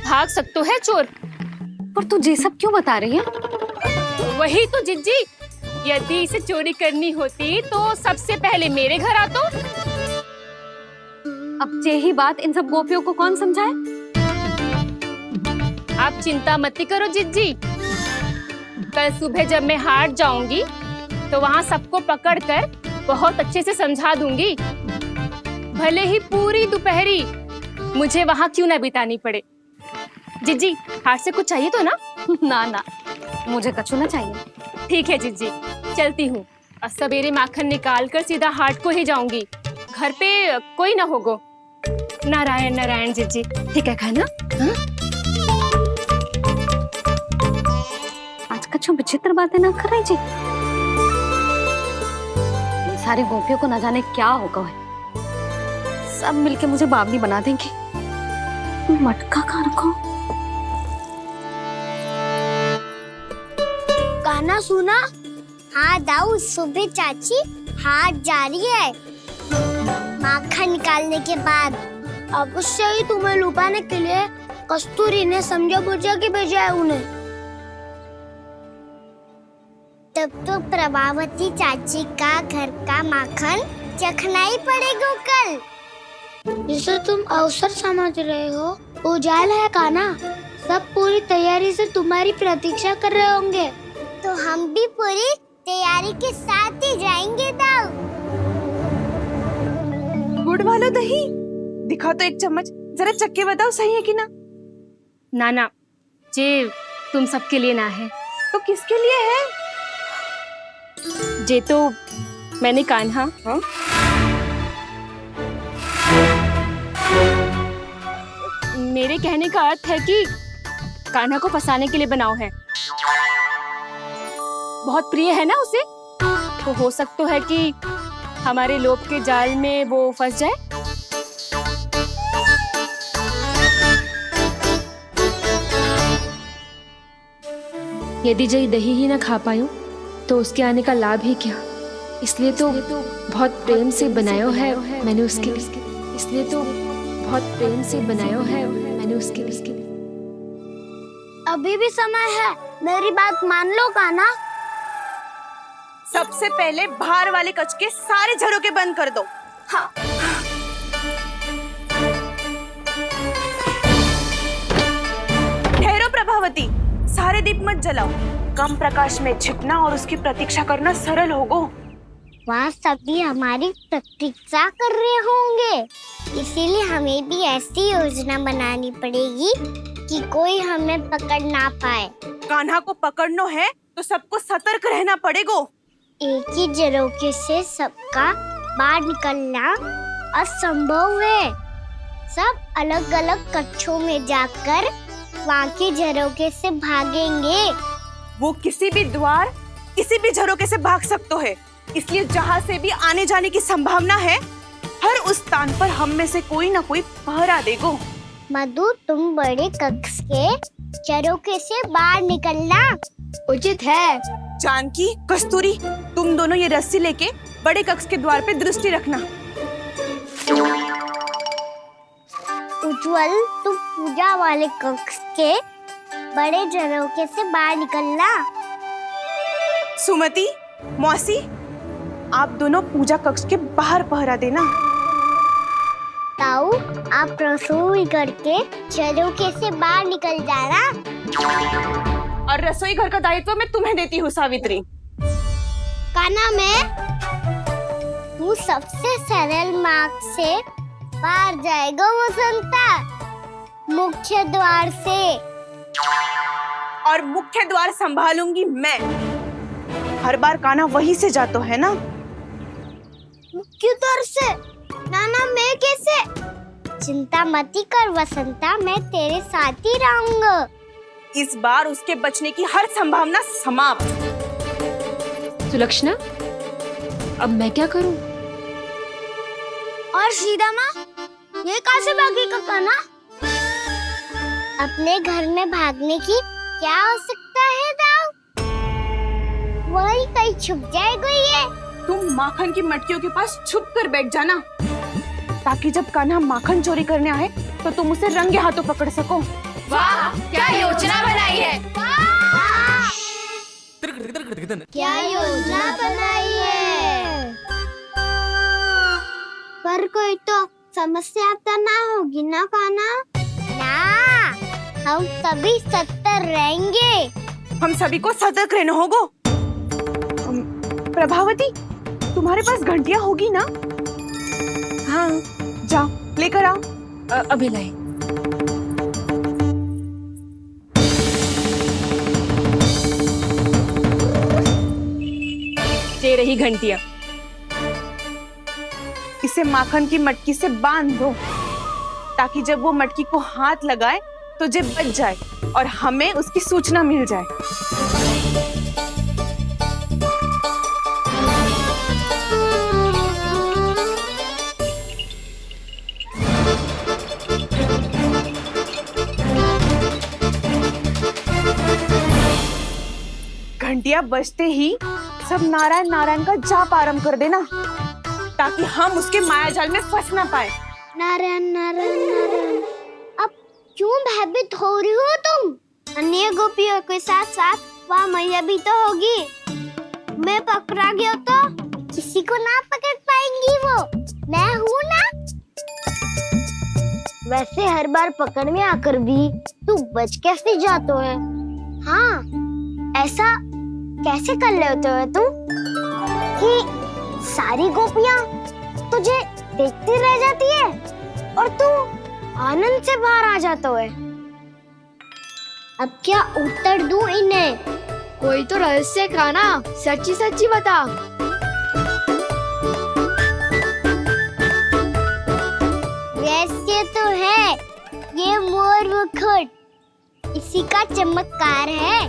भाग सकते है चोर। पर तू ये सब क्यों बता रही है? वही तो जिज्जी, यदि इसे चोरी करनी होती तो सबसे पहले मेरे घर आतो। अब यही बात इन सब गोपियों को कौन समझाए? आप चिंता मत करो जिज्जी, कल सुबह जब मैं हाट जाऊंगी तो वहाँ सबको पकड़कर बहुत अच्छे से समझा दूंगी, भले ही पूरी दोपहरी मुझे वहाँ क्यों ना बितानी पड़े। जिज्जी, हाट से कुछ चाहिए तो ना? ना ना, मुझे कछु ना चाहिए। ठीक है जिज्जी, चलती हूँ। और सवेरे माखन निकाल कर सीधा हाट को ही जाऊंगी, घर पे कोई ना होगो। नारायण नारायण जिज्जी, ठीक है खाना? हाँ? आज कछु विचित्र बातें ना कर रही जी। इन सारी गोपियों को न जाने क्या होगा है, सब मिलके मुझे बावली बना देंगे। मटका कहाँ रखो? गाना सुना? हाँ दाऊ, सुबह चाची हाथ जा रही है माखन निकालने के बाद। अवश्य ही तुम्हें लुभाने के लिए कस्तूरी ने समझा बुझा के भेजा है उन्हें। तब तो प्रभावती चाची का घर का माखन चखना ही पड़ेगा कल। जिसे तुम अवसर समझ रहे हो, उजाला है काना। सब पूरी तैयारी से तुम्हारी प्रतीक्षा कर रहे होंगे। तो हम भी पूरी तैयारी के साथ ही जाएंगे दाऊ। गुड़ वाला दही दिखा तो एक चम्मच, जरा चक्के बताओ सही है कि ना? ना, जे तुम सबके लिए ना है। तो किसके लिए है? जे तो मैंने कान्हा। हाँ? मेरे कहने का अर्थ है कि कान्हा को फंसाने के लिए बनाओ है। बहुत प्रिय है ना उसे, तो हो सकता है कि हमारे लोभ के जाल में वो फंस जाए। यदि जय दही ही ना खा पायूं तो उसके आने का लाभ ही क्या। इसलिए तो बहुत प्रेम से बनाया है मैंने उसके लिए। इसलिए तो बहुत प्रेम से बनाया है मैंने उसके लिए। अभी भी समय है, मेरी बात मान लो काना। सबसे पहले बाहर वाले कच के सारे झरोके बंद कर दो। हाँ। ठहरो प्रभावती, सारे दीप मत जलाओ। कम प्रकाश में छिपना और उसकी प्रतीक्षा करना सरल होगो। वहाँ सभी हमारी प्रतीक्षा कर रहे होंगे, इसीलिए हमें भी ऐसी योजना बनानी पड़ेगी कि कोई हमें पकड़ ना पाए। कान्हा को पकड़ना है तो सबको सतर्क रहना पड़ेगा। एक ही झरोके से सबका बाहर निकलना असंभव है। सब अलग अलग कक्षों में जाकर वहाँ के झरोके से भागेंगे। वो किसी भी द्वार, किसी भी झरोके से भाग सकते है, इसलिए जहाँ से भी आने जाने की संभावना है, हर उस स्थान पर हम में से कोई ना कोई पहरा देगो। मधु, तुम बड़े कक्ष के झरोके से बाहर निकलना उचित है। जानकी, कस्तूरी, तुम दोनों ये रस्सी लेके बड़े कक्ष के द्वार पे दृष्टि रखना। उज्जवल, तुम पूजा वाले कक्ष के बड़े झरोके से बाहर निकलना। सुमति, मौसी, आप दोनों पूजा कक्ष के बाहर पहरा देना। ताऊ, आप रसोई करके झरोके से बाहर निकल जाना। और रसोई घर का दायित्व मैं तुम्हें देती हूँ सावित्री। काना, मैं तू सबसे सरल मार्ग से बाहर जाएगा वसंता, मुख्य द्वार से। और मुख्य द्वार संभालूंगी मैं। हर बार कान्हा वहीं से जाता है ना। मुख्य द्वार से? नाना, मैं कैसे? चिंता मत कर वसंता, मैं तेरे साथ ही रहूंगा। इस बार उसके बचने की हर संभावना समाप्त। सुलक्षणा, अब मैं क्या करूं? और सीधा माँ, ये कहाँ से भागेगा कान्हा? अपने घर में भागने की क्या हो सकता है दाऊ? वही कहीं छुप जाएगा ये। तुम माखन की मटकियों के पास छुप कर बैठ जाना, ताकि जब कान्हा माखन चोरी करने आए तो तुम उसे रंगे हाथों पकड़ सको। वाह, क्या योजना बनाई है। क्या योजना बनाई है? पर कोई तो समस्या तो ना होगी ना काना? ना, हम सभी सतर्क रहेंगे। हम सभी को सतर्क रहना होगा। प्रभावती, तुम्हारे पास घंटियां होगी ना? हाँ, जाओ लेकर आओ। अभी लाई। ये रही घंटियां। इसे माखन की मटकी से बांध दो, ताकि जब वो मटकी को हाथ लगाए तो जे बच जाए और हमें उसकी सूचना मिल जाए। घंटियां बजते ही सब नारायण नारायण का जाप आरंभ कर देना, ताकि हम उसके मायाजाल में फंस ना पाए। नारायण नारायण नारायण। अब क्यों भयभीत हो रही हो तुम? अन्य गोपियों के साथ साथ वहाँ मैया भी तो होगी। मैं पकड़ा गया तो किसी को ना पकड़ पाएंगी वो। मैं हूँ ना। वैसे हर बार पकड़ में आकर भी तू बच कैसे जाता है? हाँ, ऐसा कैसे कर लेते हो तुम कि सारी गोपियाँ तुझे देखती रह जाती है और तू आनंद से बाहर आ जाता है? अब क्या उत्तर दूं इन्हें? कोई तो रहस्य का ना, सच्ची सच्ची बता। रहस्य तो है, ये मोर मुकुट इसी का चमत्कार है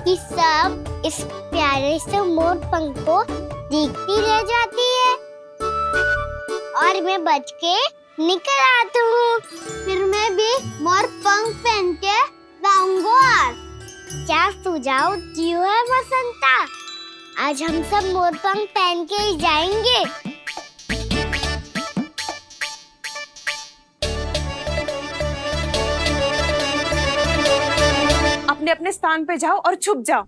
कि सब इस प्यारे से मोर पंख को देखती रह जाती है और मैं बच के निकल आती हूँ। फिर मैं भी मोर पंख पहन के गाऊंगा। क्या सुझाव दियो है बसंता? आज हम सब मोर पंख पहन के ही जाएंगे। अपने अपने स्थान पे जाओ और छुप जाओ।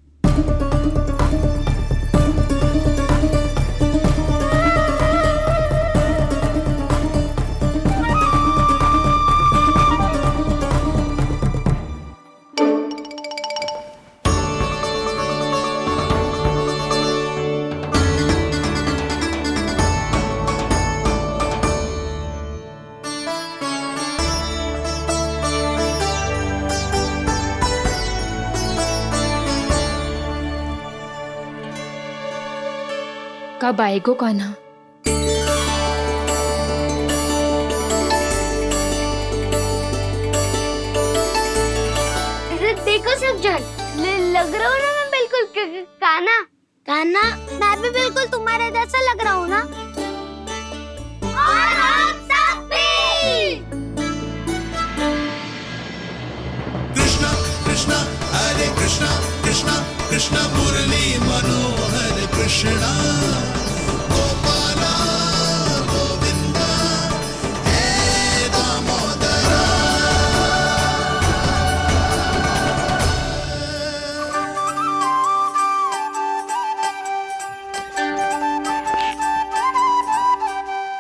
कब आएगो कान्हा? देखो सब जन, लग रहा हूँ ना मैं बिल्कुल कान्हा। कान्हा, मैं भी बिल्कुल तुम्हारे जैसा लग रहा हूँ ना? और हम सब भी। कृष्णा कृष्णा हरे कृष्णा कृष्णा कृष्णा मुरली मनोहर कृष्णा गोपाला गोविंदा हे दामोदरा।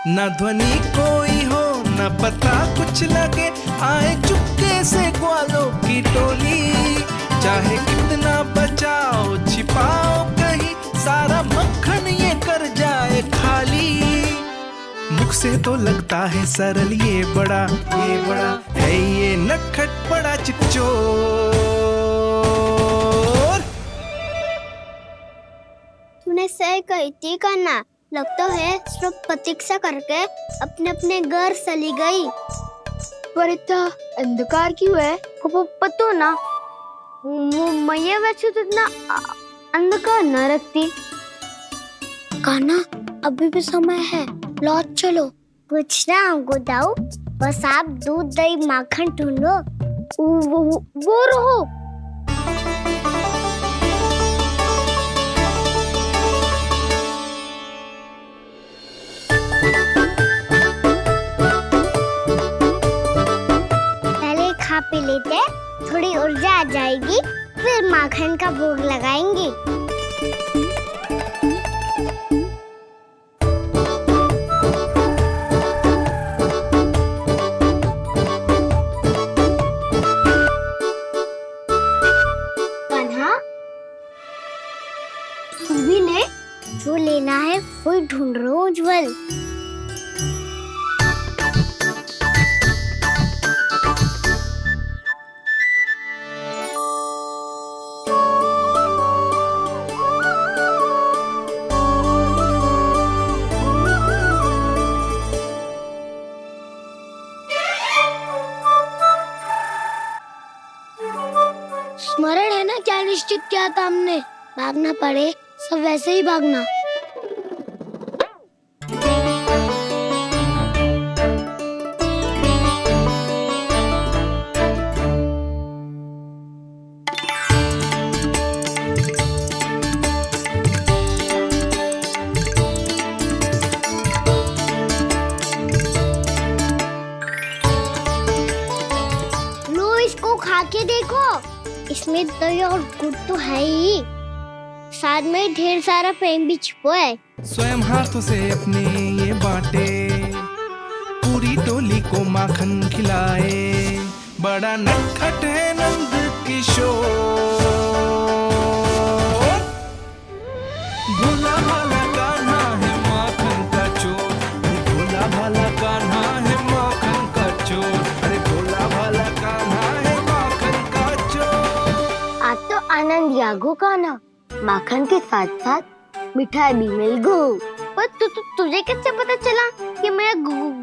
न ध्वनि कोई हो न पता कुछ लगे, आए चुपके से ग्वालों की टोली। चाहे कितना बचाओ छिपाओ कहीं, सारा मक्खन ये कर जाए खाली। मुख से तो लगता है सरल, ये बड़ा है ये नटखट बड़ा चिकचोर। तूने सही कही थी कान्हा। लगता है सिर्फ प्रतीक्षा करके अपने अपने घर चली गई। पर इतना अंधकार क्यों है? पतो ना, मैया वैसे तो इतना अंधकार न रखती। कान्हा, अभी भी समय है, लौट चलो। कुछ ना हमको दाऊ, बस आप दूध दही माखन ढूंढो। वो रहो। पहले खा पी लेते, थोड़ी ऊर्जा आ जाएगी, फिर माखन का भोग लगाएंगे। कान्हा, तू भी ले। जो लेना है वही ढूंढ रहा हूँ उज्जवल। स्मरण है ना क्या निश्चित किया था हमने? भागना पड़े सब वैसे ही भागना। लो इसको खा के देखो, इसमें दही और गुड़ तो है ही, साथ में ढेर सारा प्रेम भी छुपा है। स्वयं हाथों से अपने ये बांटे, पूरी टोली को माखन खिलाए, बड़ा नटखट है नंद किशोर। भोला भाला कान्हा है माखन का चोर, भोला भाला कान्हा है माखन का चोर, अरे भोला भाला कान्हा है माखन का चोर। आज तो आनंद यागो का ना, माखन के साथ साथ मिठाई भी मिल गई। पर तुझे कैसे पता चला कि मैं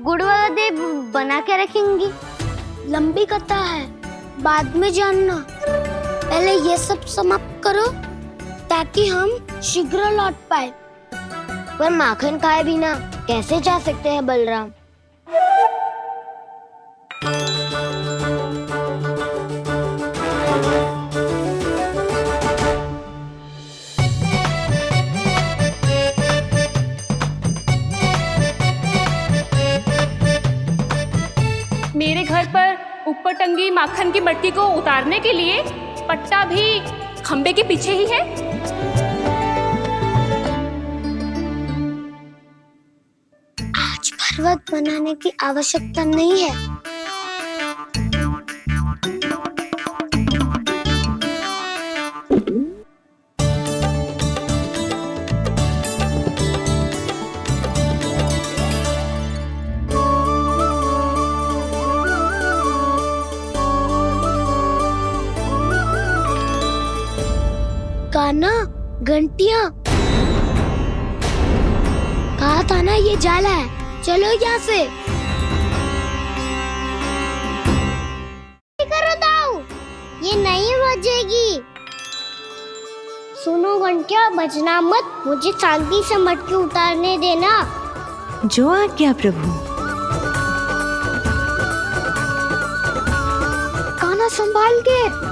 गुड़ वाला देव बना के रखेंगी? लंबी कथा है, बाद में जानना। पहले ये सब समाप्त करो ताकि हम शीघ्र लौट पाए। पर माखन खाए बिना कैसे जा सकते हैं बलराम? मेरे घर पर ऊपर टंगी माखन की मटकी को उतारने के लिए पट्टा भी खंबे के पीछे ही है। आज पर्वत बनाने की आवश्यकता नहीं है। कान्हा, घंटियां, कहा था ना ये जाला है, चलो यहाँ से। करो दाऊ, ये नहीं बजेगी। सुनो घंटिया, बजना मत, मुझे शांति से मटकी उतारने देना। जो आज्ञा प्रभु। कान्हा संभाल के।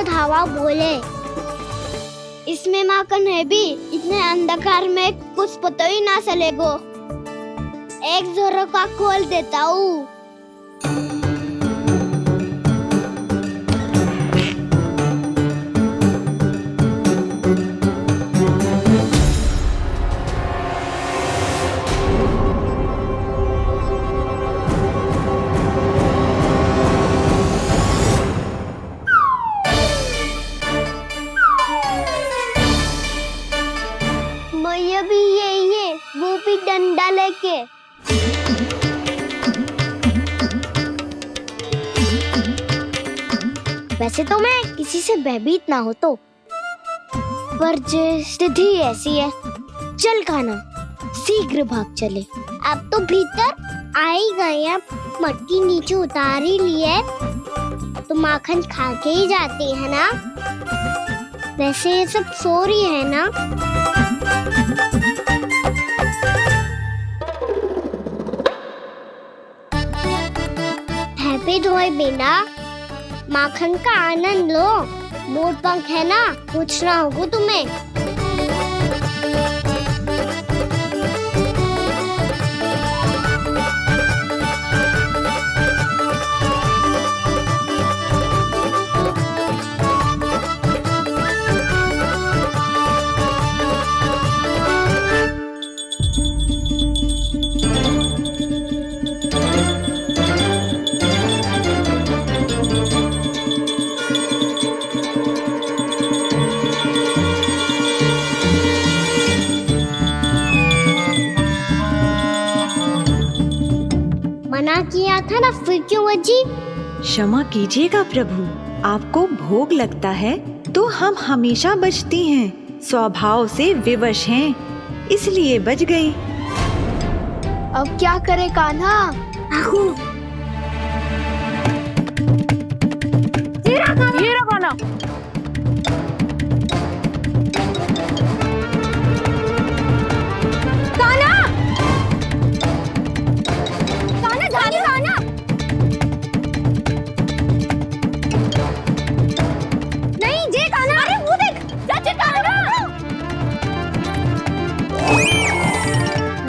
धावा बोले, इसमें माखन है भी, इतने अंधकार में कुछ पता ही ना चलेगो। एक जोरों का खोल देता हूँ। भी यही है, वो भी डंडा लेके। वैसे तो मैं किसी से भयभीत ना हो तो, पर स्थिति ऐसी है। चल कान्हा, शीघ्र भाग चले। अब तो भीतर आ ही गए, अब मटकी नीचे उतार ही लिए तो माखन खा के ही जाते हैं ना। वैसे ये सब सो रही है ना। हैप्पी धोए बिना माखन का आनंद लो। मोर पंख है ना, पूछना होगा तुम्हें। किया था ना, फिर क्यों बची? क्षमा कीजिएगा प्रभु, आपको भोग लगता है तो हम हमेशा बचती हैं, स्वभाव से विवश हैं, इसलिए बच गई। अब क्या करे कान्हा? ये रहा गाना।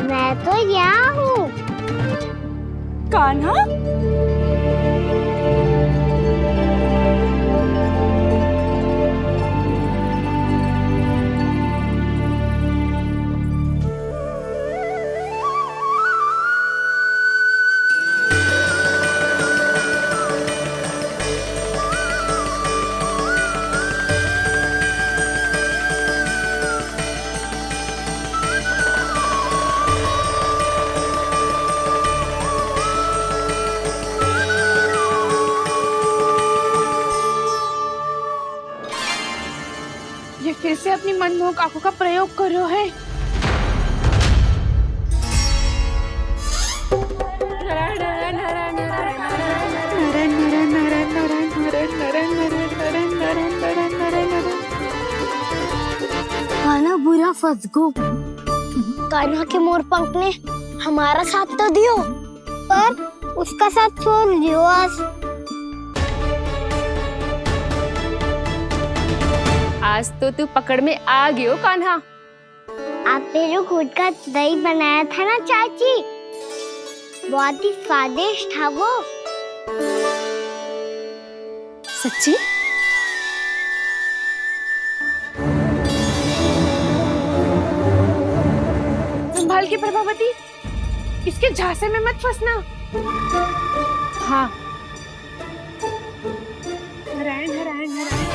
मैं तो यहाँ हूँ। कान्हा, ये फिर से अपनी मनमोहक आंखों का प्रयोग कर रहे है। कान्हा बुरा फंस गो। कान्हा के मोर पंख ने हमारा साथ तो दियो, पर उसका साथ छोड़ दियो आज। आज तो तू पकड़ में आ गयो कान्हा। आपने जो खुद का दही बनाया था ना चाची, बहुत ही स्वादिष्ट था वो। सच्ची? संभाल के प्रभावती, इसके झांसे में मत फंसना। हाँ। नारायण नारायण नारायण।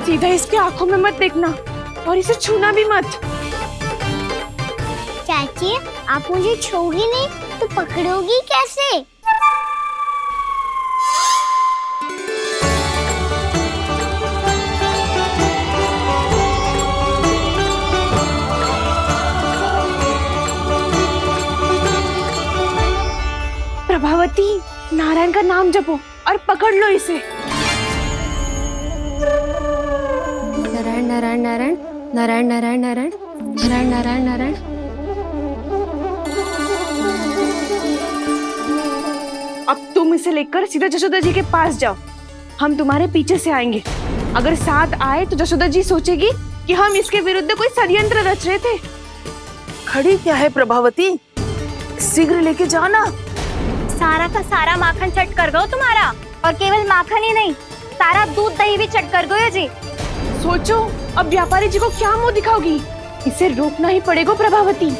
सीधा इसके आंखों में मत देखना और इसे छूना भी मत। चाची, आप मुझे छोगी नहीं तो पकड़ोगी कैसे? प्रभावती, नारायण का नाम जपो और पकड़ लो इसे। नारायण नारायण नारायण नारायण नारायण नारायण नारायण नारायण नारायण। अब तुम इसे लेकर सीधा जशोदा जी के पास जाओ, हम तुम्हारे पीछे से आएंगे। अगर साथ आए तो जशोदा जी सोचेगी कि हम इसके विरुद्ध कोई षड्यंत्र रच रहे थे। खड़ी क्या है प्रभावती, शीघ्र लेके जाओ ना। सारा का सारा माखन चट कर गयो तुम्हारा, और केवल माखन ही नहीं, सारा दूध दही भी चट कर गयो जी। सोचो अब व्यापारी जी को क्या मुंह दिखाओगी, इसे रोकना ही पड़ेगा प्रभावती।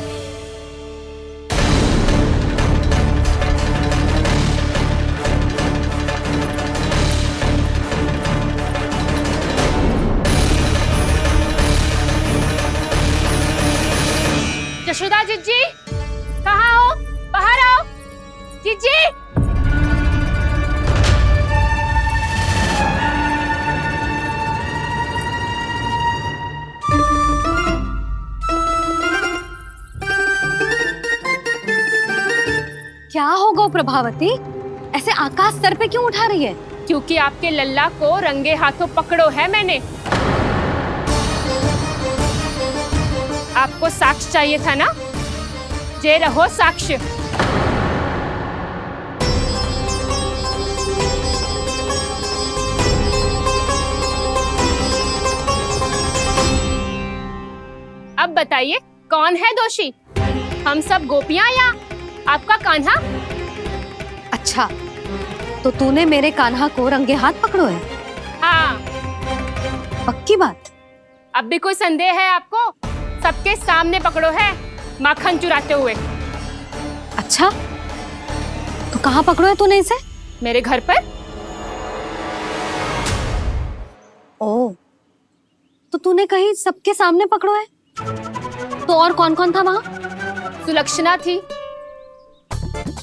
जशोदा जीजी, कहाँ हो? बाहर आओ जीजी। क्या होगा प्रभावती, ऐसे आकाश सर पे क्यों उठा रही है? क्योंकि आपके लल्ला को रंगे हाथों पकड़ो है मैंने। आपको साक्ष्य चाहिए था ना, जे रहो साक्ष्य। अब बताइए कौन है दोषी, हम सब गोपियां या आपका कान्हा? अच्छा, तो तूने मेरे कान्हा को रंगे हाथ पकड़ो है? हाँ। पक्की बात? अब भी कोई संदेह है आपको? सबके सामने पकड़ो है माखन चुराते हुए। अच्छा, तो कहाँ पकड़ो है तूने इसे? मेरे घर पर। ओ, तो तूने कहीं सबके सामने पकड़ो है? तो और कौन कौन था वहाँ? सुलक्षणा थी,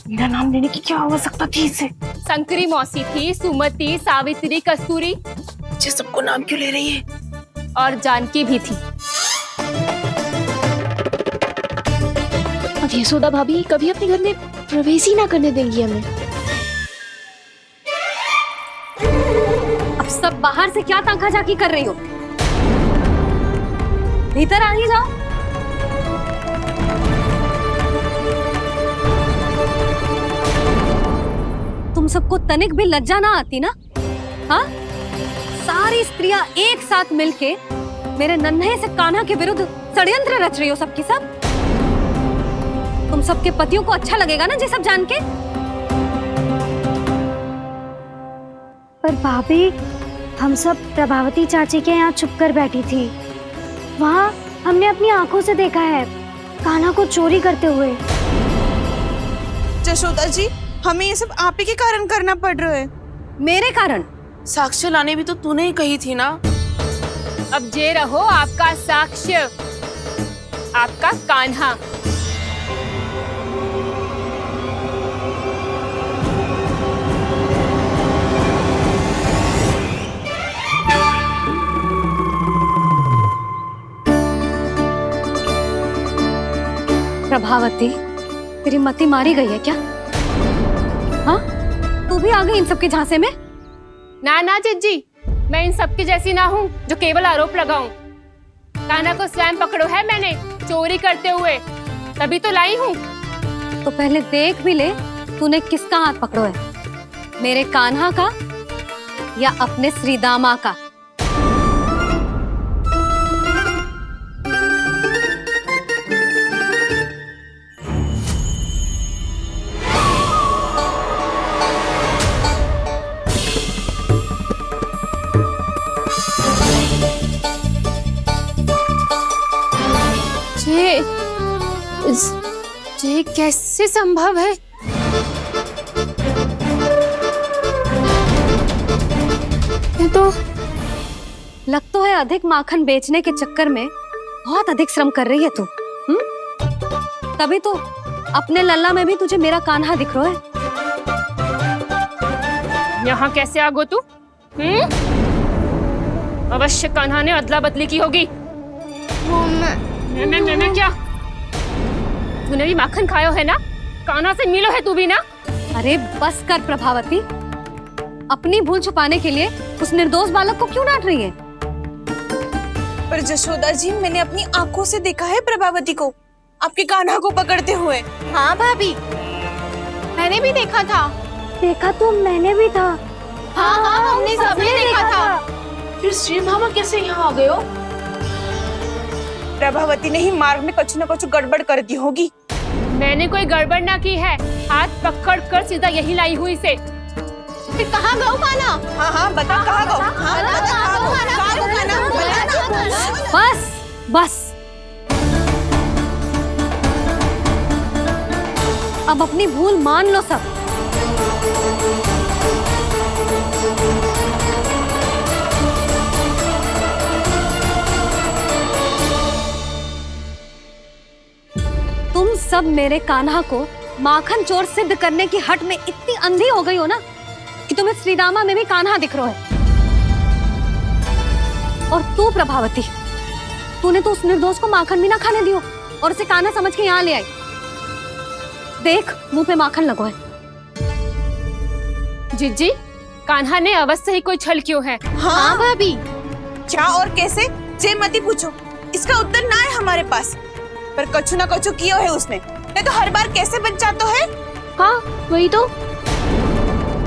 मेरा नाम लेने की क्या आवश्यकता थी इसे? शंकरी मौसी थी, सुमति, सावित्री, कस्तूरी मुझे सबको नाम क्यों ले रही है? और जानकी भी थी। अब यशोदा भाभी कभी अपने घर में प्रवेश ही ना करने देंगी हमें। अब सब बाहर से क्या ताका झाकी कर रही हो? भीतर आ ही जाओ। तुम सबको तनिक भी लज्जा ना आती ना? हाँ? सारी स्त्रियां एक साथ मिलके मेरे नन्हे से कान्हा के विरुद्ध षड्यंत्र रच रही हो सबकी सब। तुम सबके पतियों को अच्छा लगेगा ना ये सब जान के? पर भाभी, हम सब प्रभावती चाची के यहाँ छुप कर बैठी थी। वहाँ हमने अपनी आंखों से देखा है कान्हा को चोरी करते हुए। जशोदा जी, हमें ये सब आप ही के कारण करना पड़ रहा है। मेरे कारण? साक्ष्य लाने भी तो तूने ही कही थी ना। अब जे रहो आपका साक्ष्य, आपका कान्हा। प्रभावती, तेरी मति मारी गई है क्या? हाँ, तू भी आ गई इन सबके झांसे में? ना ना जिज्जी, मैं इन सबकी जैसी ना हूँ जो केवल आरोप लगाऊं। कान्हा को स्वयं पकड़ो है मैंने चोरी करते हुए, तभी तो लाई हूँ। तो पहले देख भी ले तूने किसका हाथ पकड़ो है, मेरे कान्हा का या अपने श्रीदामा का? ये कैसे संभव है? ये तो लग तो है अधिक माखन बेचने के चक्कर में बहुत अधिक श्रम कर रही है तू। तभी तो अपने लल्ला में भी तुझे मेरा कान्हा दिख रहा है। यहाँ कैसे आ गो तू? अवश्य कान्हा ने अदला बदली की होगी। मैं क्या? तूने भी माखन खायो है ना? कान्हा से मिलो है तू भी ना? अरे बस कर प्रभावती, अपनी भूल छुपाने के लिए उस निर्दोष बालक को क्यों डांट रही है? पर जशोदा जी, मैंने अपनी आंखों से देखा है प्रभावती को आपके कान्हा को पकड़ते हुए। हाँ भाभी, मैंने भी देखा था। देखा तो मैंने भी था। हाँ हाँ, हमने सबने देखा था। फिर श्री मामा कैसे यहाँ आ गए हो? प्रभावती ने ही मार्ग में कुछ न कुछ गड़बड़ कर दी होगी। मैंने कोई गड़बड़ ना की है, हाथ पकड़ कर सीधा यही लाई हुई से। फिर कहाँ गौ कान्हा? हाँ हाँ, बता कहाँ गौ? हाँ, बता कहाँ गौ? बस बस, अब अपनी भूल मान लो सब। तुम सब मेरे कान्हा को माखन चोर सिद्ध करने की हट में इतनी अंधी हो गई हो ना कि तुम्हें श्रीदामा में भी कान्हा दिख रहा है। और तू प्रभावती, तूने तो उस निर्दोष को माखन भी ना खाने दियो और उसे कान्हा समझ के यहाँ ले आई। देख, मुंह पे माखन लगो है। जिज्जी, कान्हा ने अवश्य ही कोई छल क्यों है। हाँ भाभी, क्या और कैसे? जे मती पूछो, इसका उत्तर ना है हमारे पास। पर कछु ना कछु किया है उसने, नहीं तो हर बार कैसे बच जाता है। हाँ वही तो।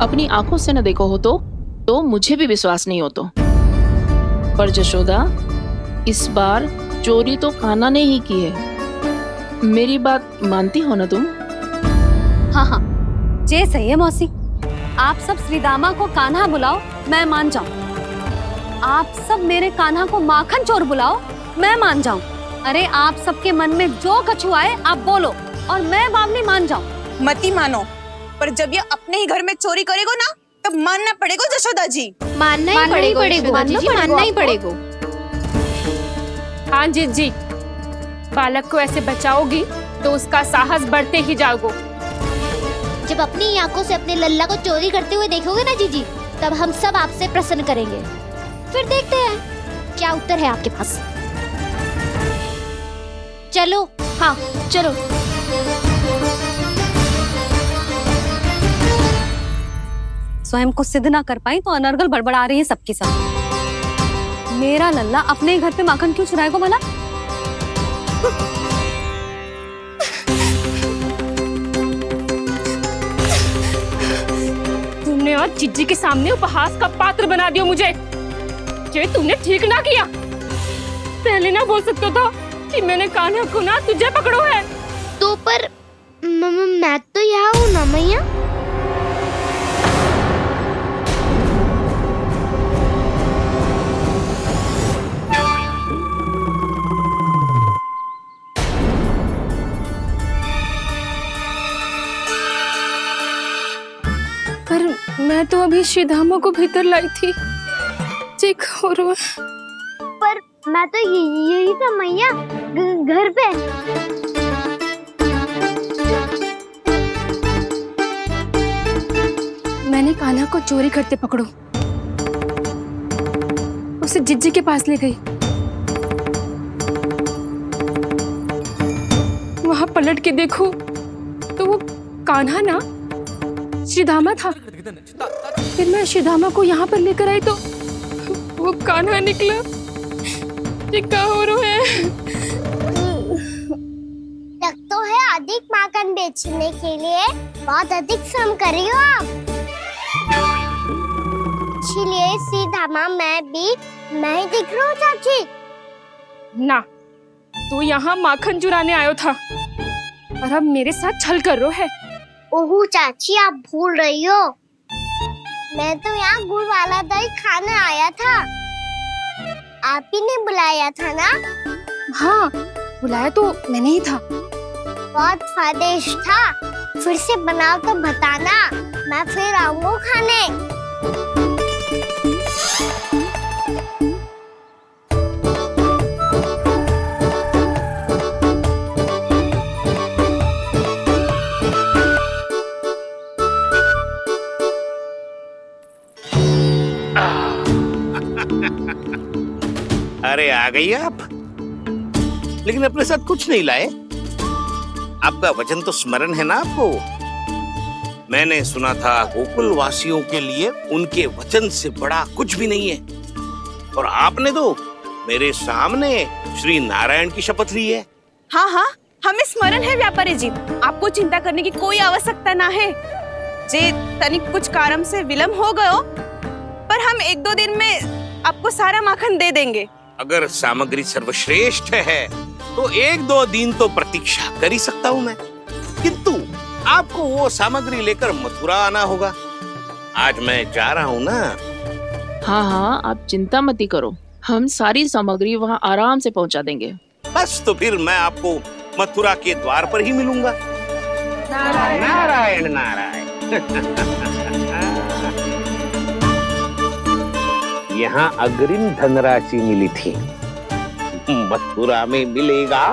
अपनी आंखों से न देखो हो तो मुझे भी विश्वास नहीं हो तो। पर जशोदा, इस बार चोरी तो कान्हा ने ही की है। मेरी बात मानती हो ना तुम? हाँ हाँ, जे सही है मौसी। आप सब श्रीदामा को कान्हा बुलाओ, मैं मान जाऊं। आप सब मेरे कान्हा को माखन चोर बुलाओ, मैं मान जाऊं। अरे आप सबके मन में जो कछु आए आप बोलो और मैं बावली मान जाऊं। मती मानो, पर जब ये अपने ही घर में चोरी करेगो ना, तब मानना पड़ेगा जशोदा जी। मानना ही पड़ेगा जी, मानना ही पड़ेगा। हाँ जीजी, बालक को ऐसे बचाओगी तो उसका साहस बढ़ते ही जाओगे। जब अपनी आंखों से अपने लल्ला को चोरी करते हुए देखोगे ना जीजी, तब हम सब आपसे प्रसन्न करेंगे। फिर देखते हैं क्या उत्तर है आपके पास। चलो, हाँ चलो। स्वयं को सिद्ध ना कर पाई तो अनर्गल बड़बड़ा रही है सबके साथ। मेरा लल्ला अपने घर पे माखन क्यों चुराएगा भला? तुमने आज जीजी के सामने उपहास का पात्र बना दिया मुझे। ये तुमने ठीक ना किया। पहले ना बोल सकता था कि मैंने कान्हा को ना तुझे पकड़ो है। तो पर मैं तो यहाँ हूँ ना मैया। पर मैं तो अभी श्रीधामा को भीतर लाई थी। चेक हो रहा है। पर मैं तो यही था मैया, घर पे। मैंने कान्हा को चोरी करते पकड़ो, उसे जिज्जी के पास ले गई। वहां पलट के देखो तो वो कान्हा ना श्रीधामा था। फिर मैं श्रीधामा को यहाँ पर लेकर आई तो वो कान्हा निकला। ये क्या हो रहा है? लग तो है अधिक माखन बेचने के लिए बहुत अधिक श्रम कर रही हो आप। इसलिए सीधामा मैं ही दिख रहा हूँ चाची। ना, तू यहाँ माखन चुराने आयो था और अब मेरे साथ छल कर रो है। ओह चाची, आप भूल रही हो। मैं तो यहाँ गुड़ वाला दही खाने आया था। आप ही ने बुलाया था ना? हाँ, बुलाया तो मैंने ही था। बहुत स्वादिष्ट था। फिर से बनाओ तो बताना, मैं फिर आऊंगा खाने। अरे आ गई आप, लेकिन अपने साथ कुछ नहीं लाए। आपका वचन तो स्मरण है ना आपको? मैंने सुना था गोकुल वासियों के लिए उनके वचन से बड़ा कुछ भी नहीं है। और आपने तो मेरे सामने श्री नारायण की शपथ ली है। हाँ हाँ, हमें स्मरण है व्यापारी जी। आपको चिंता करने की कोई आवश्यकता ना है। जे तनिक कुछ कारण से विलंब हो गयो, पर हम 1-2 दिन में आपको सारा माखन दे देंगे। अगर सामग्री सर्वश्रेष्ठ है तो 1-2 दिन तो प्रतीक्षा कर ही सकता हूँ मैं, किंतु आपको वो सामग्री लेकर मथुरा आना होगा। आज मैं जा रहा हूँ ना। हाँ हाँ, आप चिंता मत करो, हम सारी सामग्री वहाँ आराम से पहुँचा देंगे। बस तो फिर मैं आपको मथुरा के द्वार पर ही मिलूंगा। नारायण नारायण। यहाँ अग्रिम धनराशि मिली थी, मथुरा में मिलेगा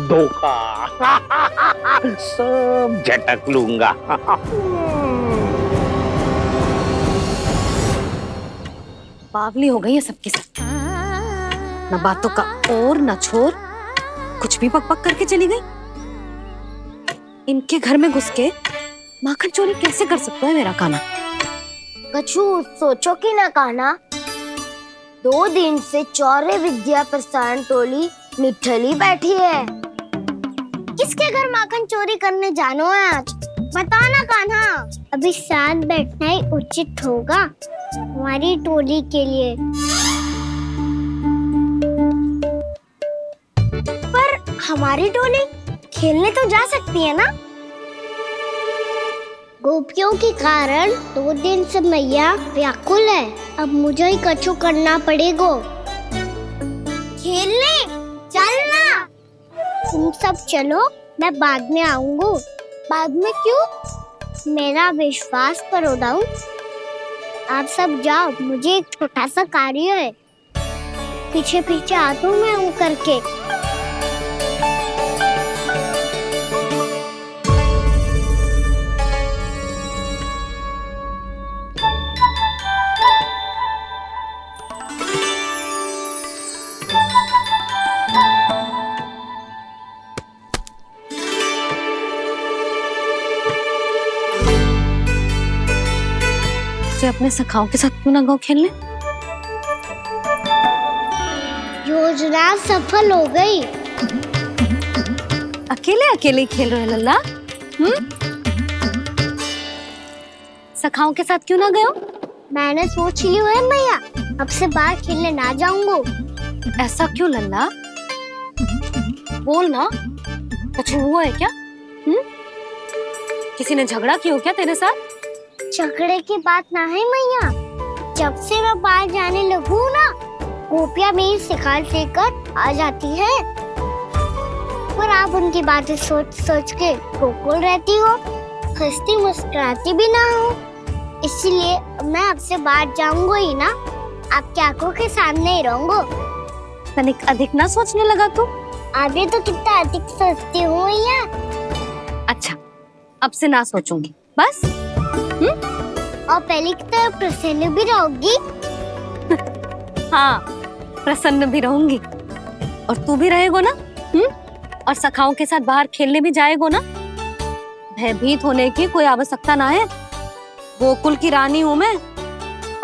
धोखा। सब झटक लूंगा। बावली हो गई है सबके साथ। न बातों का और न छोर, कुछ भी पक करके चली गई। इनके घर में घुस के माखन चोरी कैसे कर सकता है मेरा कान्हा? कछु सोचो कि ना कान्हा, 2 दिन से चौर्य विद्या प्रसारण टोली निठली बैठी है। किसके घर माखन चोरी करने जानो है आज? बताना कान्हा। अभी साथ बैठना ही उचित होगा हमारी टोली के लिए। पर हमारी टोली खेलने तो जा सकती है ना? गोपियों के कारण 2 दिन से मैया व्याकुल है। अब मुझे ही कछु करना पड़ेगा। खेलने चलना। तुम सब चलो, मैं बाद में आऊंगा। बाद में क्यों? मेरा विश्वास करो डाउन। आप सब जाओ, मुझे एक छोटा सा कार्य है। पीछे पीछे आता हूँ मैं करके। अपने सखाओं के साथ क्यों ना गाँव खेलने? योजना सफल हो गई। अकेले अकेले ही खेल रहे हो लल्ला? सखाओं के साथ क्यों ना गए हो? मैंने सोच लिया है मैया, अब से बाहर खेलने ना जाऊंगा। ऐसा क्यों लल्ला? बोल ना, कुछ हुआ है क्या? किसी ने झगड़ा किया हो क्या तेरे साथ? झगड़े की बात ना है मैया, जब से मैं बाहर जाने लगू ना, गोपियां मेरी शिकायत लेकर आ जाती है। पर आप उनकी बातें सोच सोच के गोकुल रहती हो, हंसती मुस्कुराती भी ना हो। इसलिए मैं आपसे बाहर जाऊंगा ही ना, आपकी आंखों के सामने ही रहूंगा। तनिक अधिक ना सोचने लगा तू? आगे तो कितना अधिक सोचती हूँ मैया। अच्छा, अब से ना सोचूंगी बस। और पहले की तरह प्रसन्न भी रहोगी? हाँ, प्रसन्न भी रहूंगी। और तू भी रहेगो ना? और सखाओं के साथ बाहर खेलने भी जाएगो ना? भयभीत होने की कोई आवश्यकता ना है। गोकुल की रानी हूँ मैं,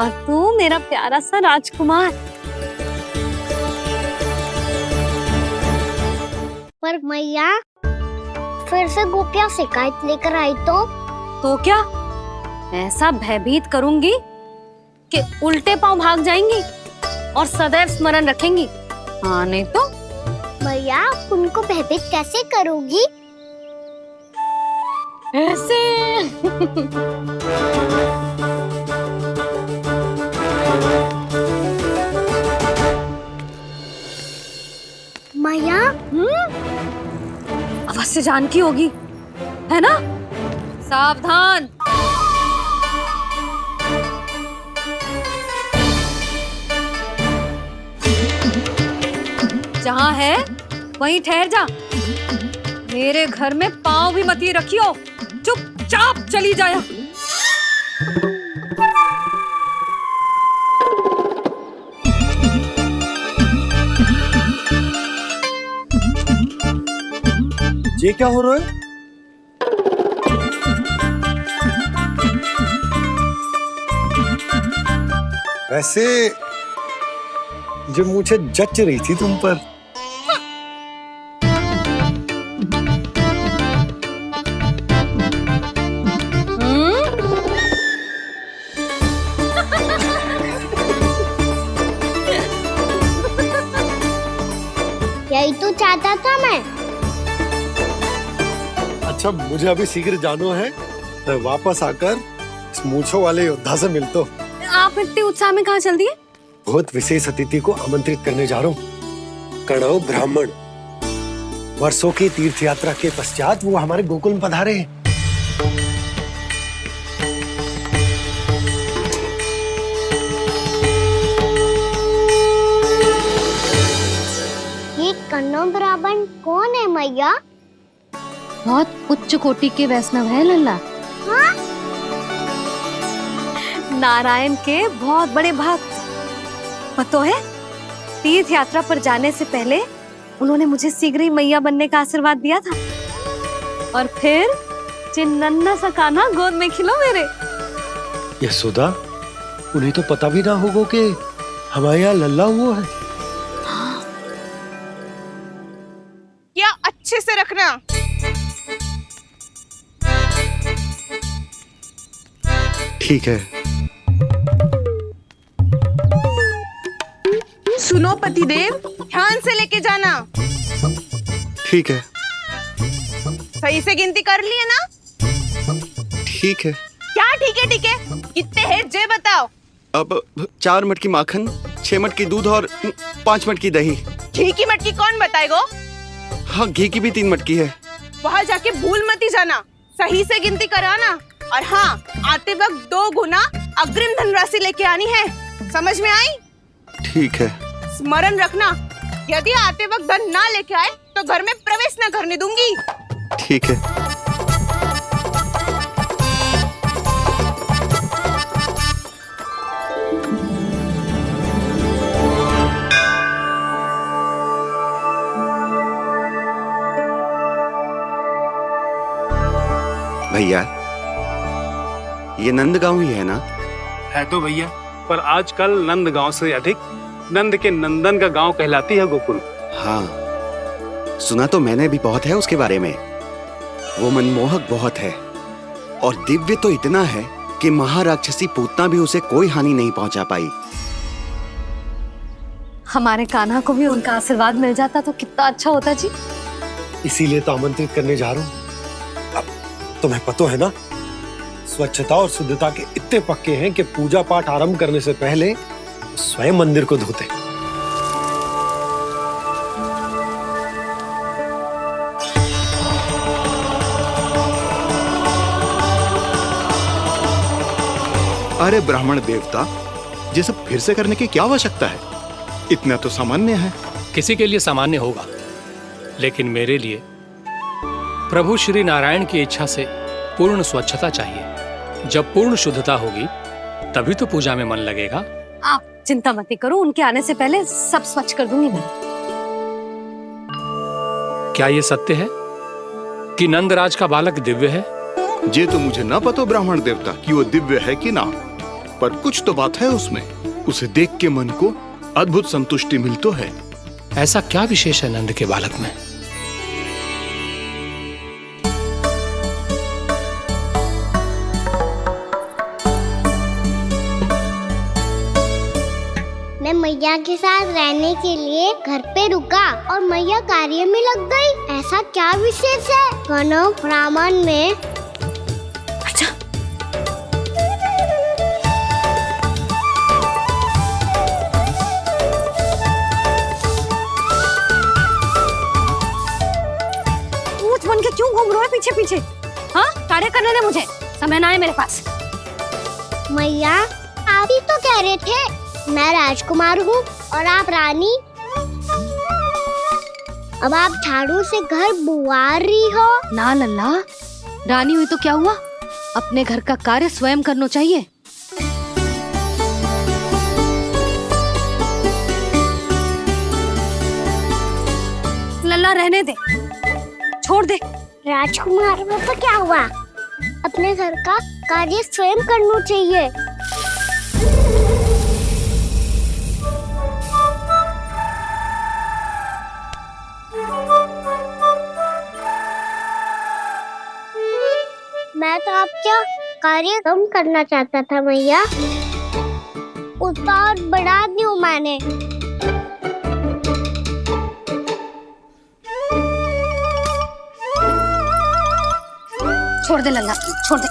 और तू मेरा प्यारा सा राजकुमार। पर मैया, फिर से गोपियां शिकायत लेकर आई तो क्या? ऐसा भयभीत करूंगी कि उल्टे पांव भाग जाएंगी और सदैव स्मरण रखेंगी। हाँ नहीं तो? मैया, उनको भयभीत कैसे करोगी? ऐसे। मैया, अवश्य जानकी होगी, है ना? सावधान। जहाँ है वहीं ठहर जा। मेरे घर में पाँव भी मत ही रखियो, चुपचाप चली जाया। ये क्या हो रहा है? वैसे जो मुझे जच रही थी तुम पर। यही तो चाहता था मैं। अच्छा, मुझे अभी शीघ्र जाना है। मैं वापस आकर इस मूंछों वाले योद्धा से मिलता हूँ। आप इतने उत्साह में कहाँ चल दिए? बहुत विशेष अतिथि को आमंत्रित करने जा रहा हूँ। कणव ब्राह्मण। वर्षों की तीर्थ यात्रा के पश्चात वो हमारे गोकुल में पधारे हैं। ये कणव ब्राह्मण कौन है मैया? बहुत उच्च कोटि के वैष्णव है लल्ला। हाँ? नारायण के बहुत बड़े भक्त। पता है, तीर्थ यात्रा पर जाने से पहले उन्होंने मुझे शीघ्र ही मैया बनने का आशीर्वाद दिया था। और फिर चिन्नन्ना सा कान्हा गोद में खिलो मेरे। यशोदा, उन्हें तो पता भी ना होगा कि हमारे यहाँ लल्ला हुआ है। क्या अच्छे से रखना। ठीक है। सुनो पतिदेव, ध्यान से लेके जाना। ठीक है। सही से गिनती कर लिए ना? ठीक है। क्या ठीक है? ठीक है, कितने हैं जे बताओ। अब 4 मटकी माखन, 6 मटकी दूध और 5 मटकी दही। घी की मटकी कौन बताएगा? हाँ, घी की भी 3 मटकी है। वहाँ जाके भूल मत ही जाना, सही से गिनती कराना। और हाँ, आते वक्त 2 गुना अग्रिम धनराशि लेके आनी है, समझ में आई? ठीक है। स्मरण रखना, यदि आते वक्त धन ना लेके आए तो घर में प्रवेश न करने दूंगी। ठीक है। भैया, ये नंदगांव ही है ना? है तो भैया, पर आजकल नंदगांव से अधिक नंद के नंदन का गांव कहलाती है गोकुल। हाँ, सुना तो मैंने भी बहुत है उसके बारे में। वो मनमोहक बहुत है और दिव्य तो इतना है कि महाराक्षसी पूतना भी उसे कोई हानि नहीं पहुंचा पाई। हमारे कान्हा को भी उनका आशीर्वाद मिल जाता तो कितना अच्छा होता जी। इसीलिए तो आमंत्रित करने जा रहा हूँ। अब तुम्हें पता है ना, स्वच्छता और शुद्धता के इतने पक्के हैं कि पूजा पाठ आरंभ करने से पहले स्वयं मंदिर को धोते। अरे ब्राह्मण देवता, ये सब फिर से करने की क्या आवश्यकता है? इतना तो सामान्य है। किसी के लिए सामान्य होगा, लेकिन मेरे लिए प्रभु श्री नारायण की इच्छा से पूर्ण स्वच्छता चाहिए। जब पूर्ण शुद्धता होगी तभी तो पूजा में मन लगेगा। आप चिंता मत करो, उनके आने से पहले सब स्वच्छ कर दूंगी मैं। क्या ये सत्य है कि नंदराज का बालक दिव्य है? ये तो मुझे ना पता ब्राह्मण देवता कि वो दिव्य है कि ना, पर कुछ तो बात है उसमें। उसे देख के मन को अद्भुत संतुष्टि मिल तो है। ऐसा क्या विशेष है नंद के बालक में? मैं मैया के साथ रहने के लिए घर पे रुका और मैया कार्य में लग गई। ऐसा क्या विशेष है गणों ब्राह्मण में? अच्छा, ऊंच बन के क्यों घूम रहे हो पीछे पीछे? हाँ, कार्य करने दे मुझे, समय ना है मेरे पास। मैया, आप ही तो कह रहे थे मैं राजकुमार हूँ और आप रानी। अब आप झाड़ू से घर बुआर रही हो। ना लल्ला, रानी हुई तो क्या हुआ, अपने घर का कार्य स्वयं करना चाहिए। लल्ला रहने दे, छोड़ दे। राजकुमार में तो क्या हुआ, अपने घर का कार्य स्वयं करना चाहिए। मैं तो आपका कार्य कम करना चाहता था मैया, उसका और बढ़ा दूं मैंने। छोड़ दे लल्ला, छोड़ दे।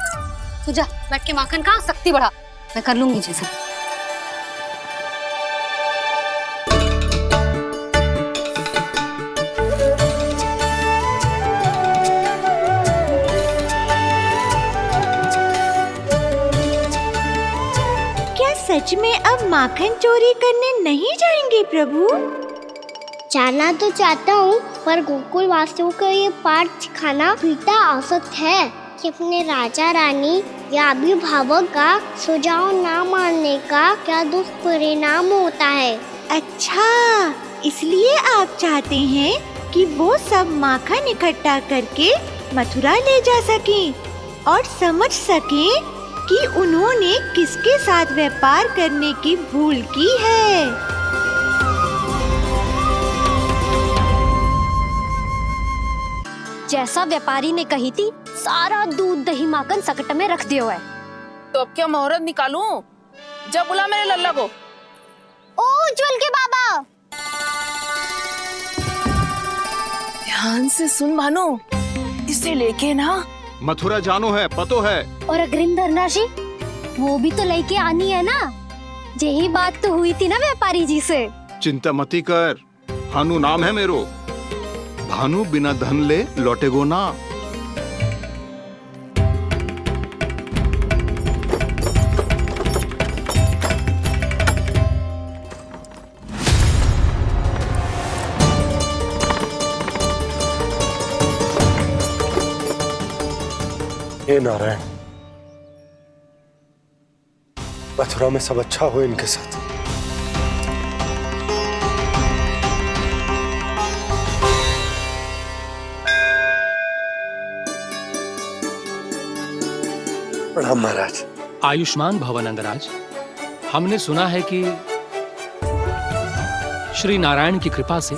तू जा बैठ के माखन खा, शक्ति बढ़ा, मैं कर लूंगी जैसा। सच में अब माखन चोरी करने नहीं जाएंगे प्रभु? जाना तो चाहता हूँ, पर गोकुल वासियों को ये पाठ सिखाना पिता औसत है कि अपने राजा रानी या अभिभावक का सुझाव ना मानने का क्या दुष्परिणाम होता है। अच्छा, इसलिए आप चाहते हैं कि वो सब माखन इकट्ठा करके मथुरा ले जा सकें और समझ सकें कि उन्होंने किसके साथ व्यापार करने की भूल की है। जैसा व्यापारी ने कही थी, सारा दूध दही माखन सकट में रख दिया है। तो अब क्या मुहूर्त निकालूं? जब बुला मेरे लल्ला को। ओ उज्जवल के बाबा, ध्यान से सुन भानु, इसे लेके ना मथुरा जानो है, पतो है। और अग्रिम धनराशि वो भी तो लेके आनी है ना। यही बात तो हुई थी ना व्यापारी जी से। चिंता मती कर, भानु नाम है मेरो। भानु बिना धन ले लौटेगो ना। हे नारायण, मथुरा में सब अच्छा हो इनके साथ। प्रणाम महाराज। आयुष्मान भव नंदराज। हमने सुना है कि श्री नारायण की कृपा से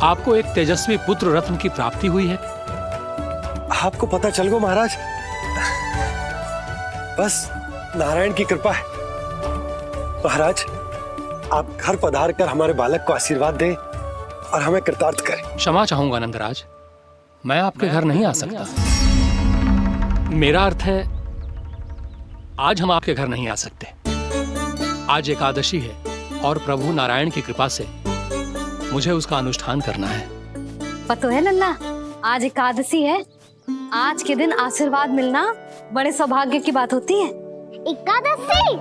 आपको एक तेजस्वी पुत्र रत्न की प्राप्ति हुई है। आपको पता चल गो महाराज, बस नारायण की कृपा है। महाराज, आप घर पधार कर हमारे बालक को आशीर्वाद दें और हमें कृतार्थ करें। क्षमा चाहूंगा नंदराज, मैं आपके घर नहीं आ सकता। मेरा अर्थ है, आज हम आपके घर नहीं आ सकते। आज एकादशी है और प्रभु नारायण की कृपा से मुझे उसका अनुष्ठान करना है। पतो है लल्ला, आज एकादशी है। आज के दिन आशीर्वाद मिलना बड़े सौभाग्य की बात होती है। एकादशी?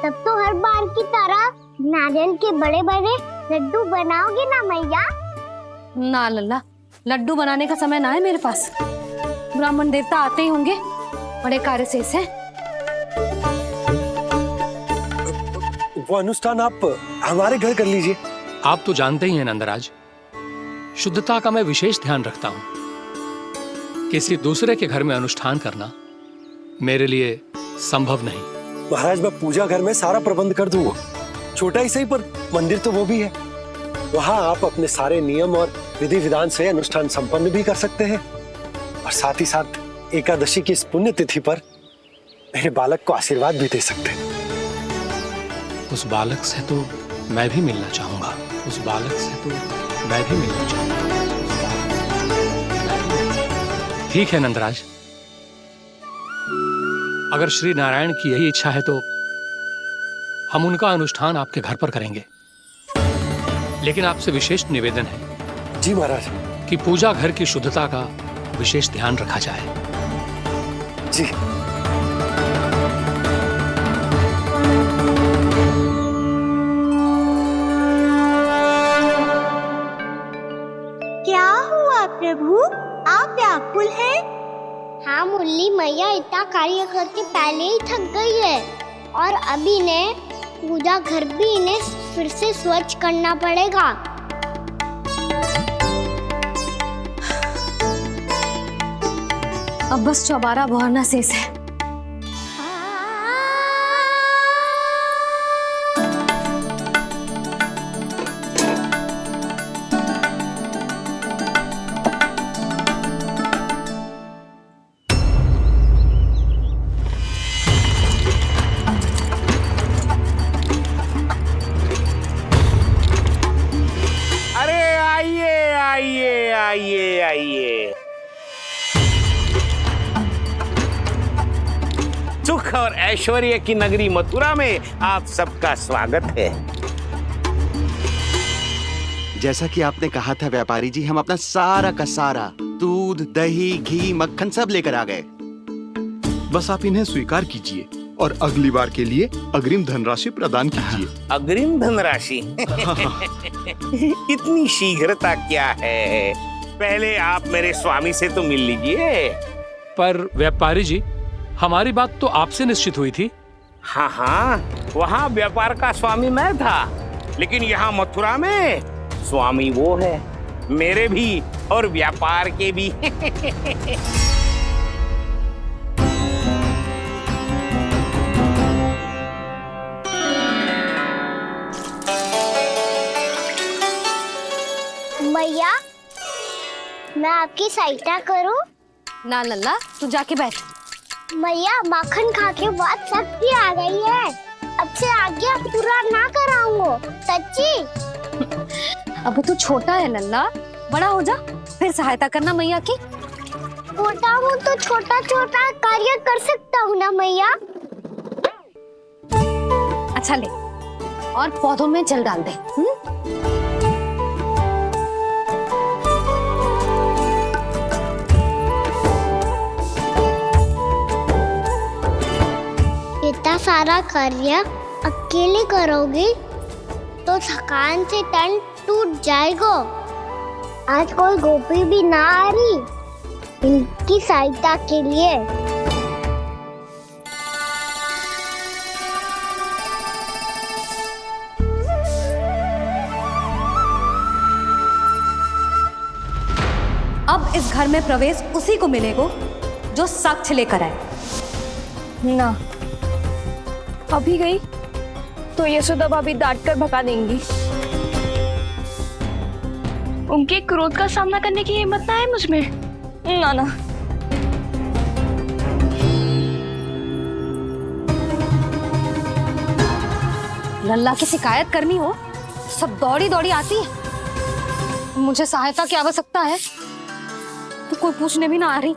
तब तो हर बार की तरह नारियल के बड़े बड़े लड्डू बनाओगे ना मैया? ना लल्ला, लड्डू बनाने का समय ना है मेरे पास। ब्राह्मण देवता आते ही होंगे, बड़े कार्य शेष है। वो अनुष्ठान आप हमारे घर कर लीजिए। आप तो जानते ही हैं नंदराज, शुद्धता का मैं विशेष ध्यान रखता हूं। किसी दूसरे के घर में अनुष्ठान करना मेरे लिए संभव नहीं। महाराज, मैं पूजा घर में सारा प्रबंध कर दूंगा। छोटा ही सही, पर मंदिर तो वो भी है। वहां आप अपने सारे नियम और विधि विधान से अनुष्ठान संपन्न भी कर सकते हैं और साथ ही साथ एकादशी की इस पुण्य तिथि पर मेरे बालक को आशीर्वाद भी दे सकते हैं। उस बालक से तो मैं भी मिलना चाहूंगा। उस बालक से तो मैं भी मिलना चाहूंगा। ठीक है नंदराज, अगर श्री नारायण की यही इच्छा है तो हम उनका अनुष्ठान आपके घर पर करेंगे। लेकिन आपसे विशेष निवेदन है। जी महाराज। कि पूजा घर की शुद्धता का विशेष ध्यान रखा जाए। जी। क्या हुआ प्रभु, आप व्याकुल हैं? हाँ मुरली मैया इतना कार्य करके पहले ही थक गई है और अभी ने पूजा घर भी इन्हें फिर से स्वच्छ करना पड़ेगा। अब बस चौबारा बहरना शेष है। सुख और ऐश्वर्य की नगरी मथुरा में आप सबका स्वागत है। जैसा कि आपने कहा था व्यापारी जी, हम अपना सारा का सारा दूध, दही, घी, मक्खन सब लेकर आ गए। बस आप इन्हें स्वीकार कीजिए और अगली बार के लिए अग्रिम धनराशि प्रदान कीजिए। अग्रिम धनराशि? इतनी शीघ्रता क्या है? पहले आप मेरे स्वामी से तो मिल लीजिए। पर व्यापारी जी, हमारी बात तो आपसे निश्चित हुई थी। हाँ हाँ, वहाँ व्यापार का स्वामी मैं था, लेकिन यहाँ मथुरा में स्वामी वो है, मेरे भी और व्यापार के भी। मैया, मैं आपकी सहायता करूं? ना लल्ला, तू जाके बैठ। मैया, माखन खा के बहुत शक्ति आ गई है। अब से आगे अब पूरा ना कराऊंगा। सच्ची? अब तू छोटा है लल्ला, बड़ा हो जा फिर सहायता करना मैया की। छोटा हूँ तो छोटा छोटा कार्य कर सकता हूँ ना मैया। अच्छा ले, और पौधों में जल डाल दे। इतना सारा कार्य अकेले करोगी तो थकान से तन टूट जाएगा। आज कोई गोपी भी ना आ रही, इनकी सहायता के लिए। अब इस घर में प्रवेश उसी को मिलेगा जो साक्ष्य लेकर आए। ना, अभी गई तो यशोदा भाभी डांट कर भगा देंगी। उनके क्रोध का सामना करने की हिम्मत ना है मुझ में। ना ना, लल्ला की शिकायत करनी हो सब दौड़ी दौड़ी आती है। मुझे सहायता की आवश्यकता है तो कोई पूछने भी ना आ रही।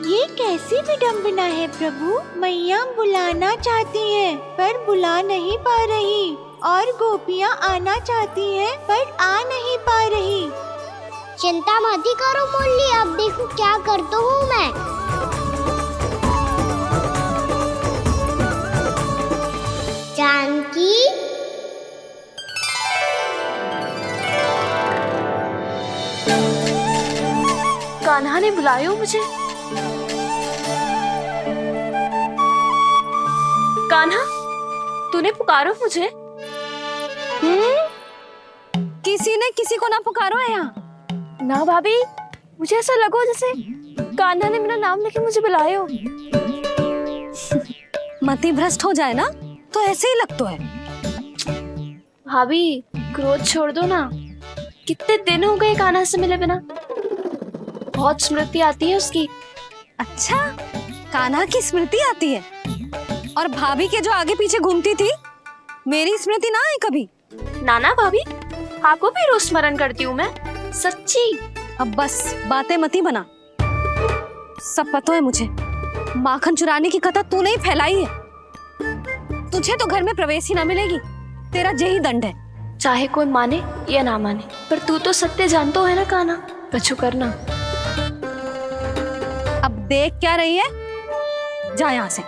ये कैसी विडंबना है प्रभु। मैया बुलाना चाहती हैं पर बुला नहीं पा रही, और गोपियाँ आना चाहती हैं पर आ नहीं पा रही। चिंता मत ही करो मुरली, अब देखो क्या करता हूँ मैं। जानकी, कान्हा ने बुलाया हो मुझे। कान्हा, तूने पुकारो मुझे। किसी ने किसी को ना पुकारो है यहाँ। ना भाभी, मुझे ऐसा लगो जैसे कान्हा ने मेरा नाम लेके मुझे बुलाया हो। मति भ्रष्ट हो जाए ना तो ऐसे ही लगता है। भाभी, क्रोध छोड़ दो ना। कितने दिन हो गए कान्हा से मिले बिना। बहुत स्मृति आती है उसकी। अच्छा, कान्हा की स्मृति आती है? और भाभी के जो आगे पीछे घूमती थी, मेरी स्मृति ना है कभी? नाना भाभी, आपको भी रोज स्मरण करती हूँ मैं, सच्ची। अब बस बातें मत ही बना। सब पता है मुझे। माखन चुराने की कथा तूने ही फैलाई है। तुझे तो घर में प्रवेश ही ना मिलेगी। तेरा यही दंड है। चाहे कोई माने या ना माने, पर तू तो सत्य जानता है ना कान्हा। कछु करना। अब देख क्या रही है, जा यहाँ से।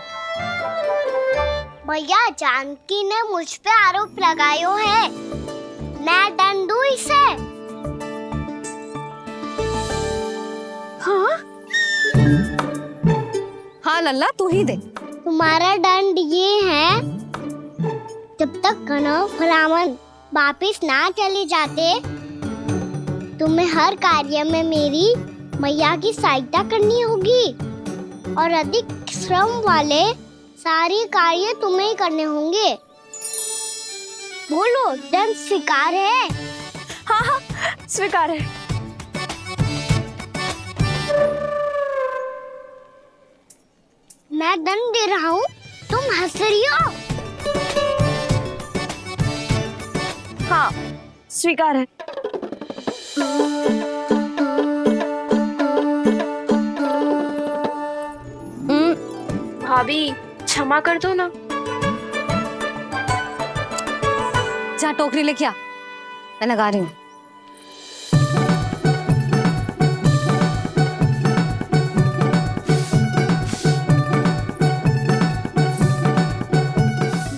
भैया, जानकी ने मुझ पे आरोप लगायो है, मैं दंड दूं इसे। हाँ हाँ लल्ला, तू ही दे। तुम्हारा दंड ये है, जब तक कनव ब्राह्मण वापिस ना चले जाते, तुम्हें हर कार्य में मेरी मैया की सहायता करनी होगी, और अधिक श्रम वाले सारे कार्य तुम्हें ही करने होंगे। बोलो, दंड स्वीकार है? हाँ हाँ, स्वीकार है। मैं दंड दे रहा हूँ, तुम हंस रही हो? हाँ, स्वीकार है। भाभी, क्षमा कर दो ना। जा टोकरी लेके आ, मैं लगा रही हूँ।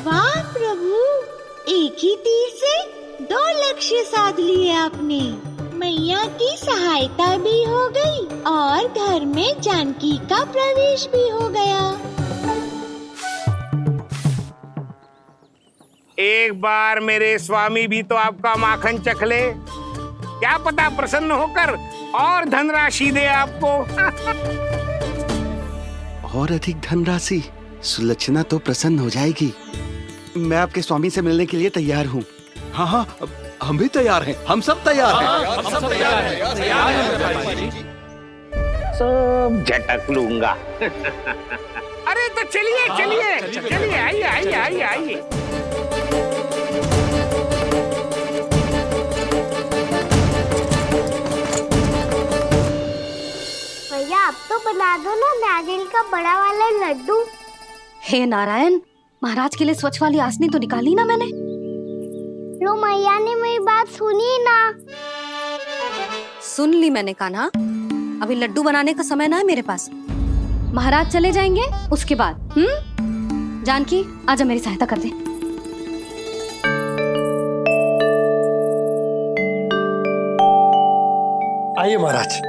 वाह प्रभु, एक ही तीर से 2 लक्ष्य साध लिए आपने। मैया की सहायता भी हो गई और घर में जानकी का प्रवेश भी हो गया। एक बार मेरे स्वामी भी तो आपका माखन चख ले, क्या पता प्रसन्न होकर और धनराशि दे आपको। और अधिक धनराशि? सुलक्षणा तो प्रसन्न हो जाएगी। मैं आपके स्वामी से मिलने के लिए तैयार हूँ। हाँ हाँ, हम भी तैयार हैं। हम सब तैयार हैं। हम सब तैयार हैं। सब झटक लूंगा। अरे तो चलिए चलिए चलिए, आइए आइए आइए आइए। भैया, आप तो बना दो ना नारियल का बड़ा वाला लड्डू। हे नारायण, महाराज के लिए स्वच्छ वाली आसनी तो निकाली ना मैंने। लो, मैया ने मेरी बात सुनी ना। सुन ली मैंने कान्हा। अभी लड्डू बनाने का समय ना है मेरे पास। महाराज चले जाएंगे उसके बाद। जानकी, आजा मेरी सहायता कर दे। आइए महाराज।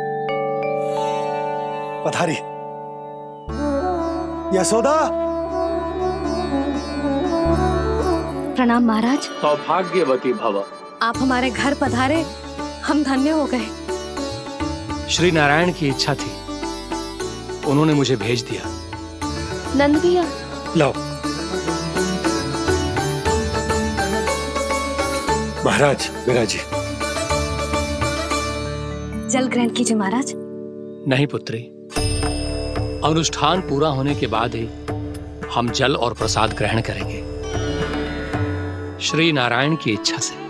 पधारी। यशोदा। प्रणाम महाराज। सौभाग्यवती भव। आप हमारे घर पधारे, हम धन्य हो गए। श्री नारायण की इच्छा थी, उन्होंने मुझे भेज दिया। नंद भैया लाओ। महाराज मेरा जी। जल ग्रहण कीजिए महाराज। नहीं पुत्री, अनुष्ठान पूरा होने के बाद ही हम जल और प्रसाद ग्रहण करेंगे, श्री नारायण की इच्छा से।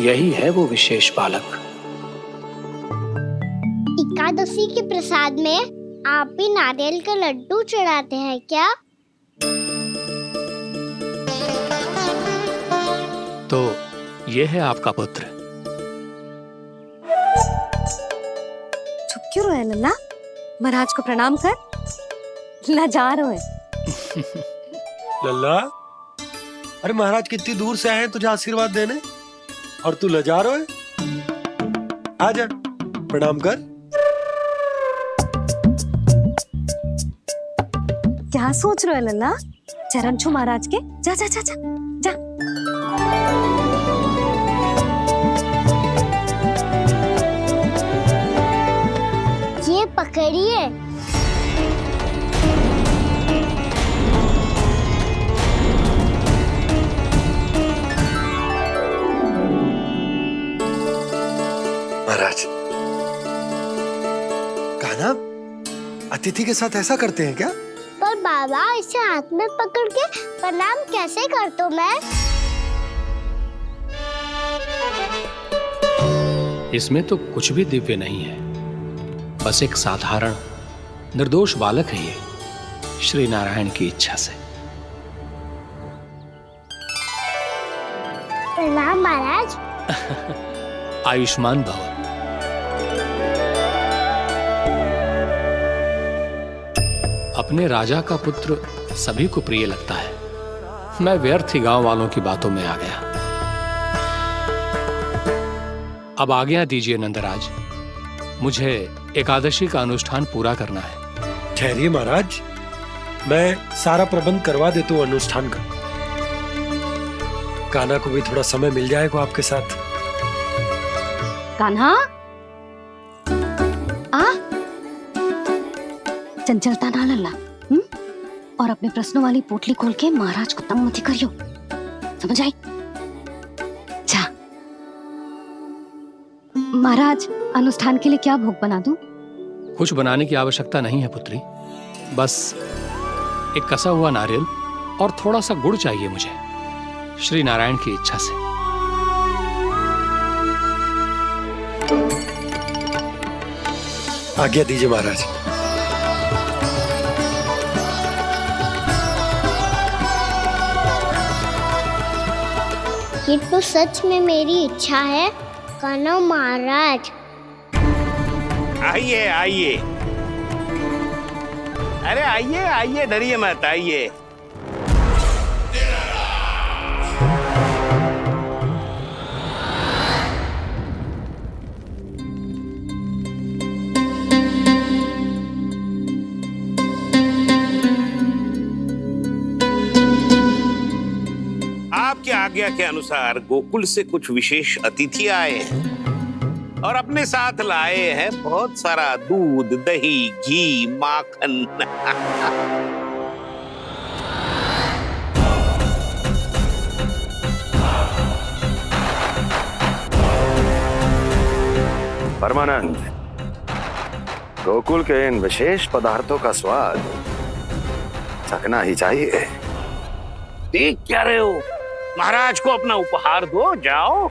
यही है वो विशेष बालक। एकादशी के प्रसाद में आप भी नारियल का लड्डू चढ़ाते हैं क्या? तो ये है आपका पुत्र। चुप क्यों रहे लल्ला? महाराज को प्रणाम कर। लजा रहे। लल्ला, अरे महाराज कितनी दूर से आए हैं तुझे आशीर्वाद देने, और तू लजा रहा है? आजा, प्रणाम कर। क्या सोच रहे हो लल्ला? चरण छू महाराज के। जा जा जा जा जा। ये पकड़िए। महाराज, कान्हा अतिथि के साथ ऐसा करते हैं क्या? पर बाबा, इसे हाथ में पकड़ के प्रणाम कैसे करता हूँ मैं? इसमें तो कुछ भी दिव्य नहीं है, बस एक साधारण निर्दोष बालक है ये, श्री नारायण की इच्छा से। प्रणाम महाराज। आयुष्मान भव। अपने राजा का पुत्र सभी को प्रिय लगता है। मैं व्यर्थ ही गांव वालों की बातों में आ गया। अब आज्ञा दीजिए नंदराज, मुझे एकादशी का अनुष्ठान पूरा करना है। ठहरिए महाराज, मैं सारा प्रबंध करवा देता हूँ अनुष्ठान का। कान्हा को भी थोड़ा समय मिल जाएगा आपके साथ। कान्हा, आ चंचलता ना लल्ला। और अपने प्रश्नों वाली पोटली खोल के महाराज को तंग मत करियो, समझ आई? जा। महाराज, अनुष्ठान के लिए क्या भोग बना दूं? कुछ बनाने की आवश्यकता नहीं है पुत्री, बस एक कसा हुआ नारियल और थोड़ा सा गुड़ चाहिए मुझे, श्री नारायण की इच्छा से। आज्ञा दीजिए महाराज। ये तो सच में मेरी इच्छा है। कान्हा महाराज, आइए आइए, अरे आइए आइए, डरिए मत, आइए। आपकी आज्ञा के अनुसार गोकुल से कुछ विशेष अतिथि आए हैं और अपने साथ लाए हैं बहुत सारा दूध, दही, घी, माखन। परमानंद, गोकुल के इन विशेष पदार्थों का स्वाद चखना ही चाहिए। देख क्या रहे हो? महाराज को अपना उपहार दो, जाओ।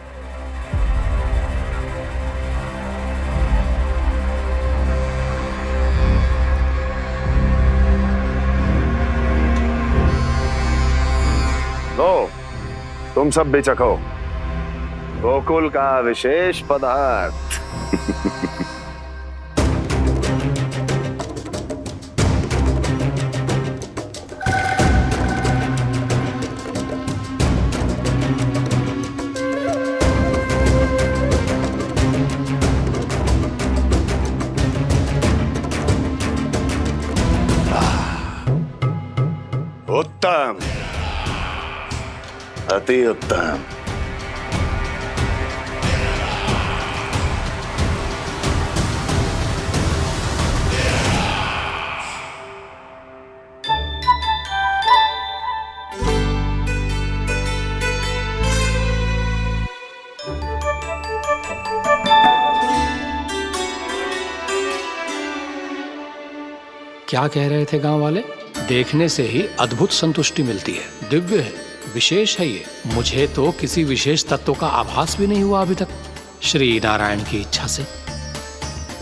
लो, तुम सब भी चखो गोकुल का विशेष पदार्थ। अति उत्तम। क्या कह रहे थे गांव वाले? देखने से ही अद्भुत संतुष्टि मिलती है, दिव्य है, विशेष है ये। मुझे तो किसी विशेष तत्व का आभास भी नहीं हुआ अभी तक, श्री नारायण की इच्छा से।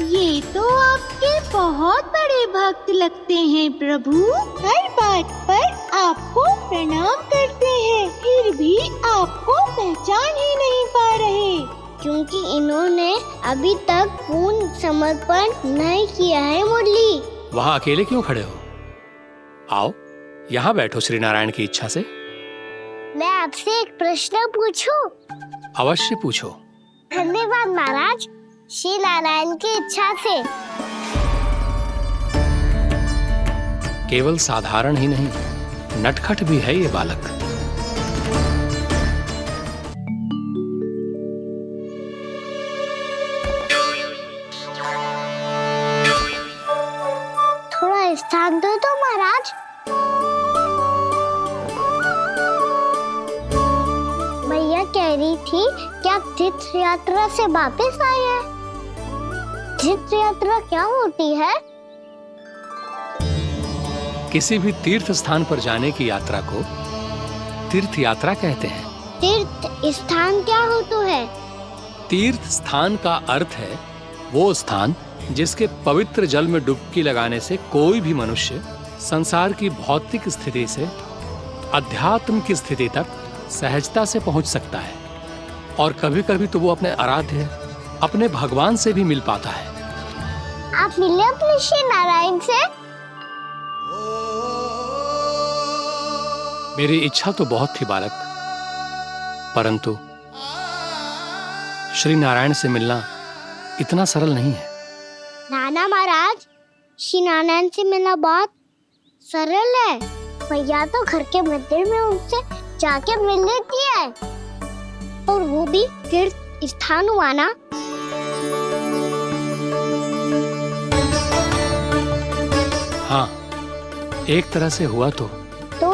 ये तो आपके बहुत बड़े भक्त लगते हैं प्रभु। हर बात पर आपको प्रणाम करते हैं, फिर भी आपको पहचान ही नहीं पा रहे। क्योंकि इन्होंने अभी तक पूर्ण समर्पण नहीं किया है मुरली। वहाँ अकेले क्यों खड़े हो? आओ यहाँ बैठो श्री नारायण की इच्छा से। मैं आपसे एक प्रश्न पूछूं? अवश्य पूछो। धन्यवाद महाराज, श्री नारायण की इच्छा से। केवल साधारण ही नहीं, नटखट भी है ये बालक। थोड़ा स्थान दो तो महाराज। भैया कह रही थी कि आप तीर्थ यात्रा से वापस आए हैं। तीर्थ यात्रा क्या होती है? किसी भी तीर्थ स्थान पर जाने की यात्रा को तीर्थ यात्रा कहते हैं। तीर्थ स्थान क्या होता है? तीर्थ स्थान का अर्थ है वो स्थान जिसके पवित्र जल में डुबकी लगाने से कोई भी मनुष्य संसार की भौतिक स्थिति से अध्यात्म की स्थिति तक सहजता से पहुंच सकता है, और कभी कभी तो वो अपने आराध्य, अपने भगवान से भी मिल पाता है। आप मिले अपने श्री नारायण से? मेरी इच्छा तो बहुत थी बालक, परंतु श्री नारायण से मिलना इतना सरल नहीं है। नाना महाराज, श्री नारायण से मिलना बहुत सरल है। भैया तो घर के मंदिर में उनसे जाके मिल लेती है, और वो भी तीर्थ स्थान हुआ ना। हाँ, एक तरह से हुआ तो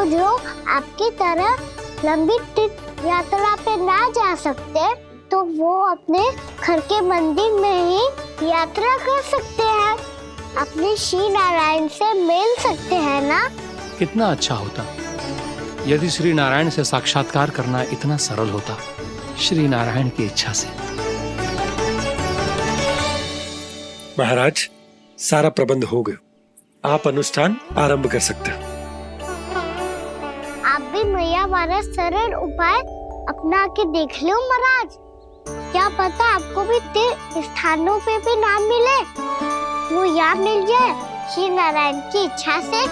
जो आपकी तरह लंबी तीर्थ यात्रा पे ना जा सकते, तो वो अपने घर के मंदिर में ही यात्रा कर सकते हैं, अपने श्री नारायण से मिल सकते हैं ना। कितना अच्छा होता यदि श्री नारायण से साक्षात्कार करना इतना सरल होता, श्री नारायण की इच्छा से। महाराज, सारा प्रबंध हो गया, आप अनुष्ठान आरंभ कर सकते हो। आप भी मैया वाला सरल उपाय अपना के देख लो महाराज। क्या पता आपको भी तीर्थ स्थानों पे भी नाम मिले, वो याद मिल जाए श्री नारायण की इच्छा से।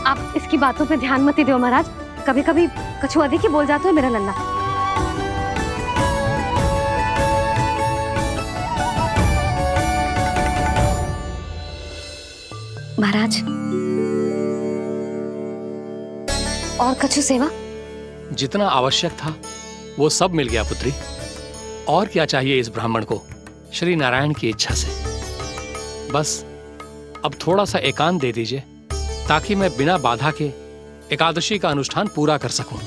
आप इसकी बातों पे ध्यान मत दो महाराज, कभी कभी कछु अधिक ही बोल जाते हो मेरा लल्ला। महाराज, और कछु सेवा? जितना आवश्यक था वो सब मिल गया पुत्री। और क्या चाहिए इस ब्राह्मण को श्री नारायण की इच्छा से? बस अब थोड़ा सा एकांत दे दीजिए, ताकि मैं बिना बाधा के एकादशी का अनुष्ठान पूरा कर सकूं।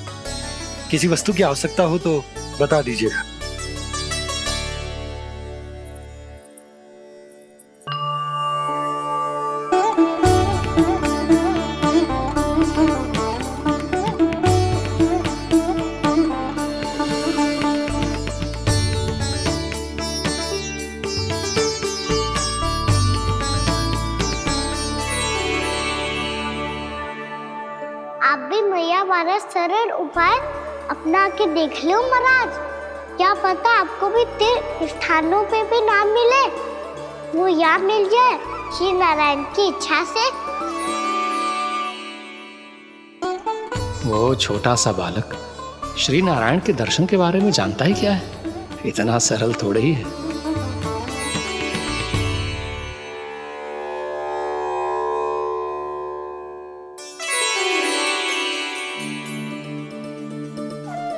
किसी वस्तु की आवश्यकता हो तो बता दीजिएगा। आप भी मैया वाला सरल उपाय अपना के देख लो महाराज। क्या पता आपको भी तीर्थ स्थानों पे भी नाम मिले, वो याद मिल जाए श्री नारायण की इच्छा से। वो छोटा सा बालक श्री नारायण के दर्शन के बारे में जानता ही क्या है? इतना सरल थोड़े ही है।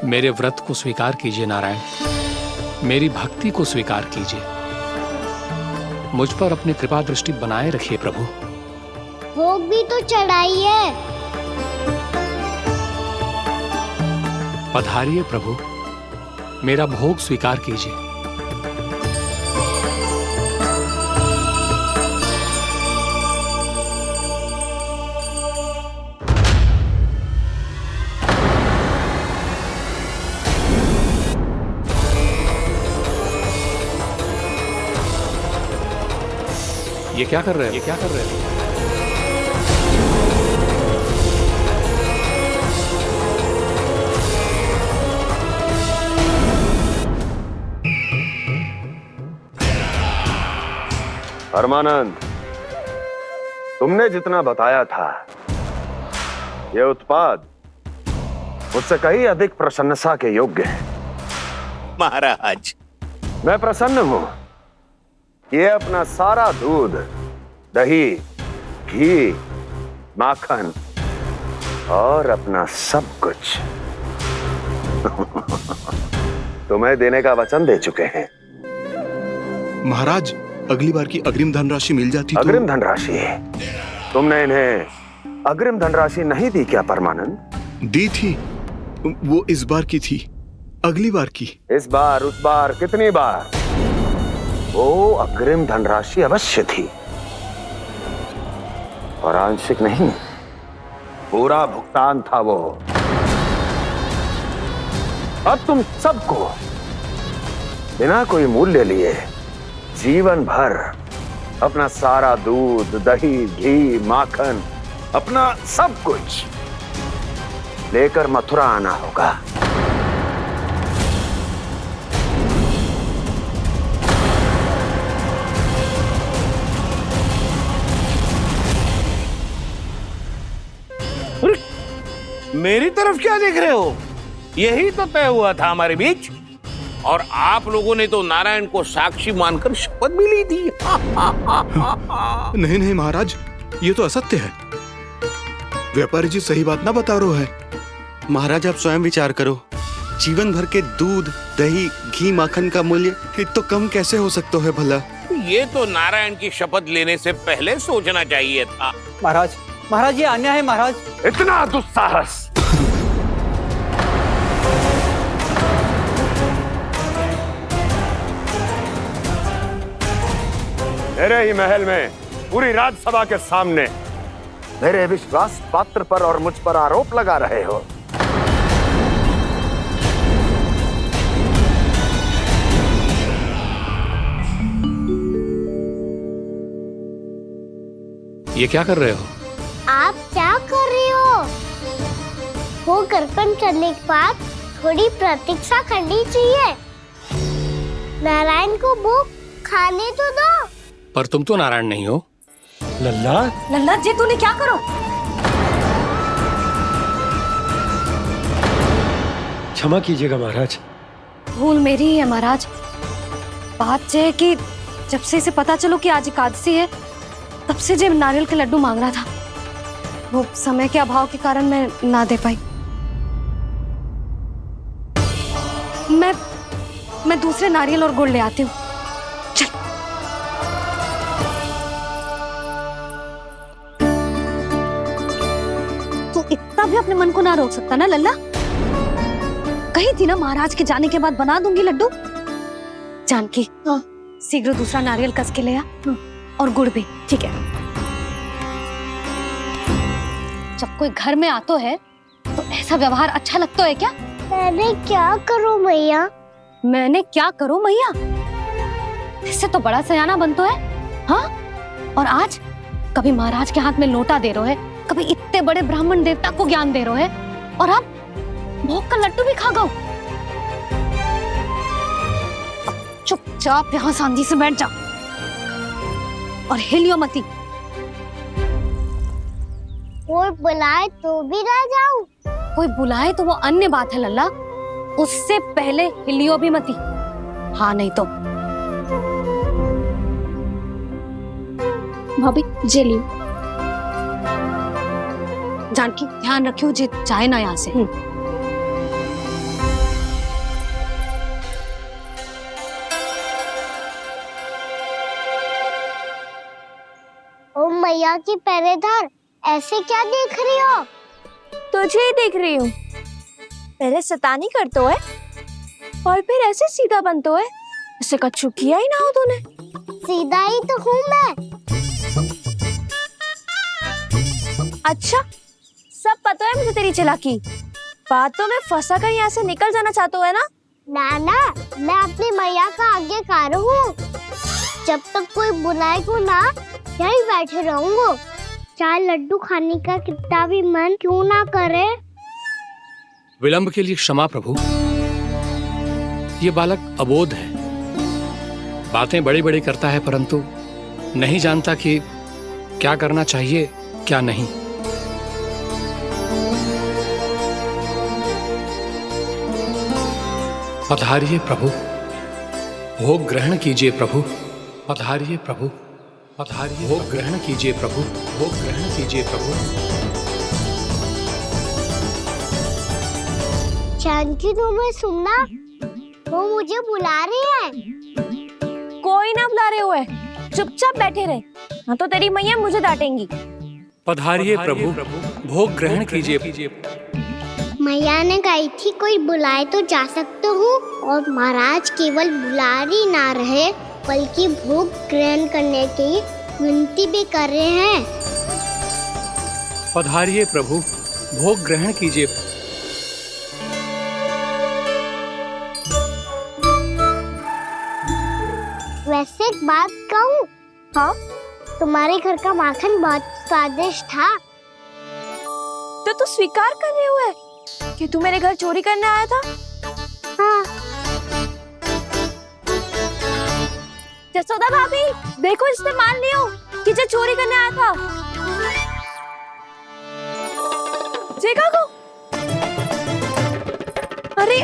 मेरे व्रत को स्वीकार कीजिए नारायण, मेरी भक्ति को स्वीकार कीजिए। मुझ पर अपनी कृपा दृष्टि बनाए रखिए प्रभु। भोग भी तो चढ़ाई है। पधारिए प्रभु, मेरा भोग स्वीकार कीजिए। ये क्या कर रहे हैं? ये क्या कर रहे हैं? परमानंद, तुमने जितना बताया था, ये उत्पाद मुझसे कहीं अधिक प्रशंसा के योग्य है। महाराज, मैं प्रसन्न हूं। ये अपना सारा दूध, दही, घी, माखन और अपना सब कुछ तुम्हें देने का वचन दे चुके हैं। महाराज, अगली बार की अग्रिम धनराशि मिल जाती तो। अग्रिम धनराशि? तुमने इन्हें अग्रिम धनराशि नहीं दी क्या परमानंद? दी थी, वो इस बार की थी, अगली बार की। इस बार, उस बार, कितनी बार? वो अग्रिम धनराशि अवश्य थी, और आंशिक नहीं, पूरा भुगतान था वो। अब तुम सबको बिना कोई मूल्य लिए जीवन भर अपना सारा दूध, दही, घी, माखन, अपना सब कुछ लेकर मथुरा आना होगा। मेरी तरफ क्या देख रहे हो? यही तो तय हुआ था हमारे बीच, और आप लोगों ने तो नारायण को साक्षी मानकर शपथ भी ली थी। नहीं नहीं महाराज, ये तो असत्य है। व्यापारी जी सही बात ना बता रहे हैं। महाराज, आप स्वयं विचार करो, जीवन भर के दूध, दही, घी, माखन का मूल्य तो कम कैसे हो सकता है भला? ये तो नारायण की शपथ लेने से पहले सोचना चाहिए था। महाराज, महाराज, ये अन्याय है महाराज। इतना दुस्साहस! मेरे ही महल में पूरी राज्यसभा के सामने मेरे विश्वास पात्र पर और मुझ पर आरोप लगा रहे हो। ये क्या कर रहे हो? आप क्या कर रहे हो? वो कर्पण करने के बाद थोड़ी प्रतीक्षा करनी चाहिए। नारायण को भोग खाने तो दो। पर तुम तो नारायण नहीं हो। लल्ला, लल्ला जी, तूने क्या करो? क्षमा कीजिएगा महाराज। भूल मेरी ही है महाराज। बात यह है कि जब से इसे पता चलो कि आज एकादशी है, तब से जब नारियल के लड्डू मांग रहा था, वो समय के अभाव के कारण मैं ना दे पाई। मैं दूसरे नारियल और गुड़ ले आती हूँ। चल। तू इतना भी अपने मन को ना रोक सकता ना लल्ला? कही थी ना महाराज के जाने के बाद बना दूंगी लड्डू। जानकी, शीघ्र दूसरा नारियल कस के ले आ, और गुड़ भी। ठीक है। जब कोई घर में आतो है तो ऐसा व्यवहार अच्छा लगता है क्या? मैंने क्या करूं मैया? मैंने क्या करूं मैया? इससे तो बड़ा सयाना बनतो है। हाँ? और आज कभी महाराज के हाथ में लोटा दे रहे है, कभी इतने बड़े ब्राह्मण देवता को ज्ञान दे रहे है, और अब भोग का लड्डू भी खा गो। चुपचाप यहाँ शांति से बैठ जा और हिलियो मती। कोई बुलाए तो भी ना जाऊं? कोई बुलाए तो वो अन्य बात है लल्ला, उससे पहले हिलियो भी मती। हाँ नहीं तो। भाभी जे लियो। जानकी, ध्यान रखियो जे जाए ना यहाँ से। मैया की पहरेदार, ऐसे क्या देख रही हो? तुझे ही देख रही हूँ। पहले शैतानी करतो है और फिर ऐसे सीधा बनतो है, ऐसे कछु किया ही ना हो तूने। सीधा ही तो हूँ मैं। अच्छा, सब पता है मुझे तेरी चालाकी। बातों में फंसा कर यहाँ से निकल जाना चाहते हो है ना? नाना, मैं अपनी मैया का आज्ञाकार हूँ। जब तक कोई बुलाएगा ना, यहीं बैठे रहूंगा। चाहे लड्डू खाने का कितना भी मन क्यों ना करे। विलंब के लिए क्षमा प्रभु। ये बालक अबोध है, बातें बड़ी बड़ी करता है परंतु नहीं जानता कि क्या करना चाहिए क्या नहीं। पधारिए प्रभु, भोग ग्रहण कीजिए प्रभु। पधारिए प्रभु, पधारिए, भोग ग्रहण कीजिए प्रभु, भोग ग्रहण कीजिए प्रभु। जानकी, तुम्हें सुनना, वो मुझे बुला रही है। कोई ना बुला रहे हुए, चुपचाप बैठे रहे, हाँ तो तेरी मैया मुझे डांटेंगी। पधारिए प्रभु, भोग ग्रहण कीजिए। मैया ने कही थी कोई बुलाए तो जा सकते हूँ, और महाराज केवल बुलारी ना रहे बल्कि भोग ग्रहण करने की विनती भी कर रहे हैं। पधारिए प्रभु, भोग ग्रहण कीजिए। वैसे एक बात कहूँ? हाँ? तुम्हारे घर का माखन बहुत स्वादिष्ट था। तो तू स्वीकार कर रहे हुए कि तू मेरे घर चोरी करने आया था? हाँ। जसोदा भाभी, देखो इसने मान लियो कि जो चोरी करने आया था। देखा को? अरे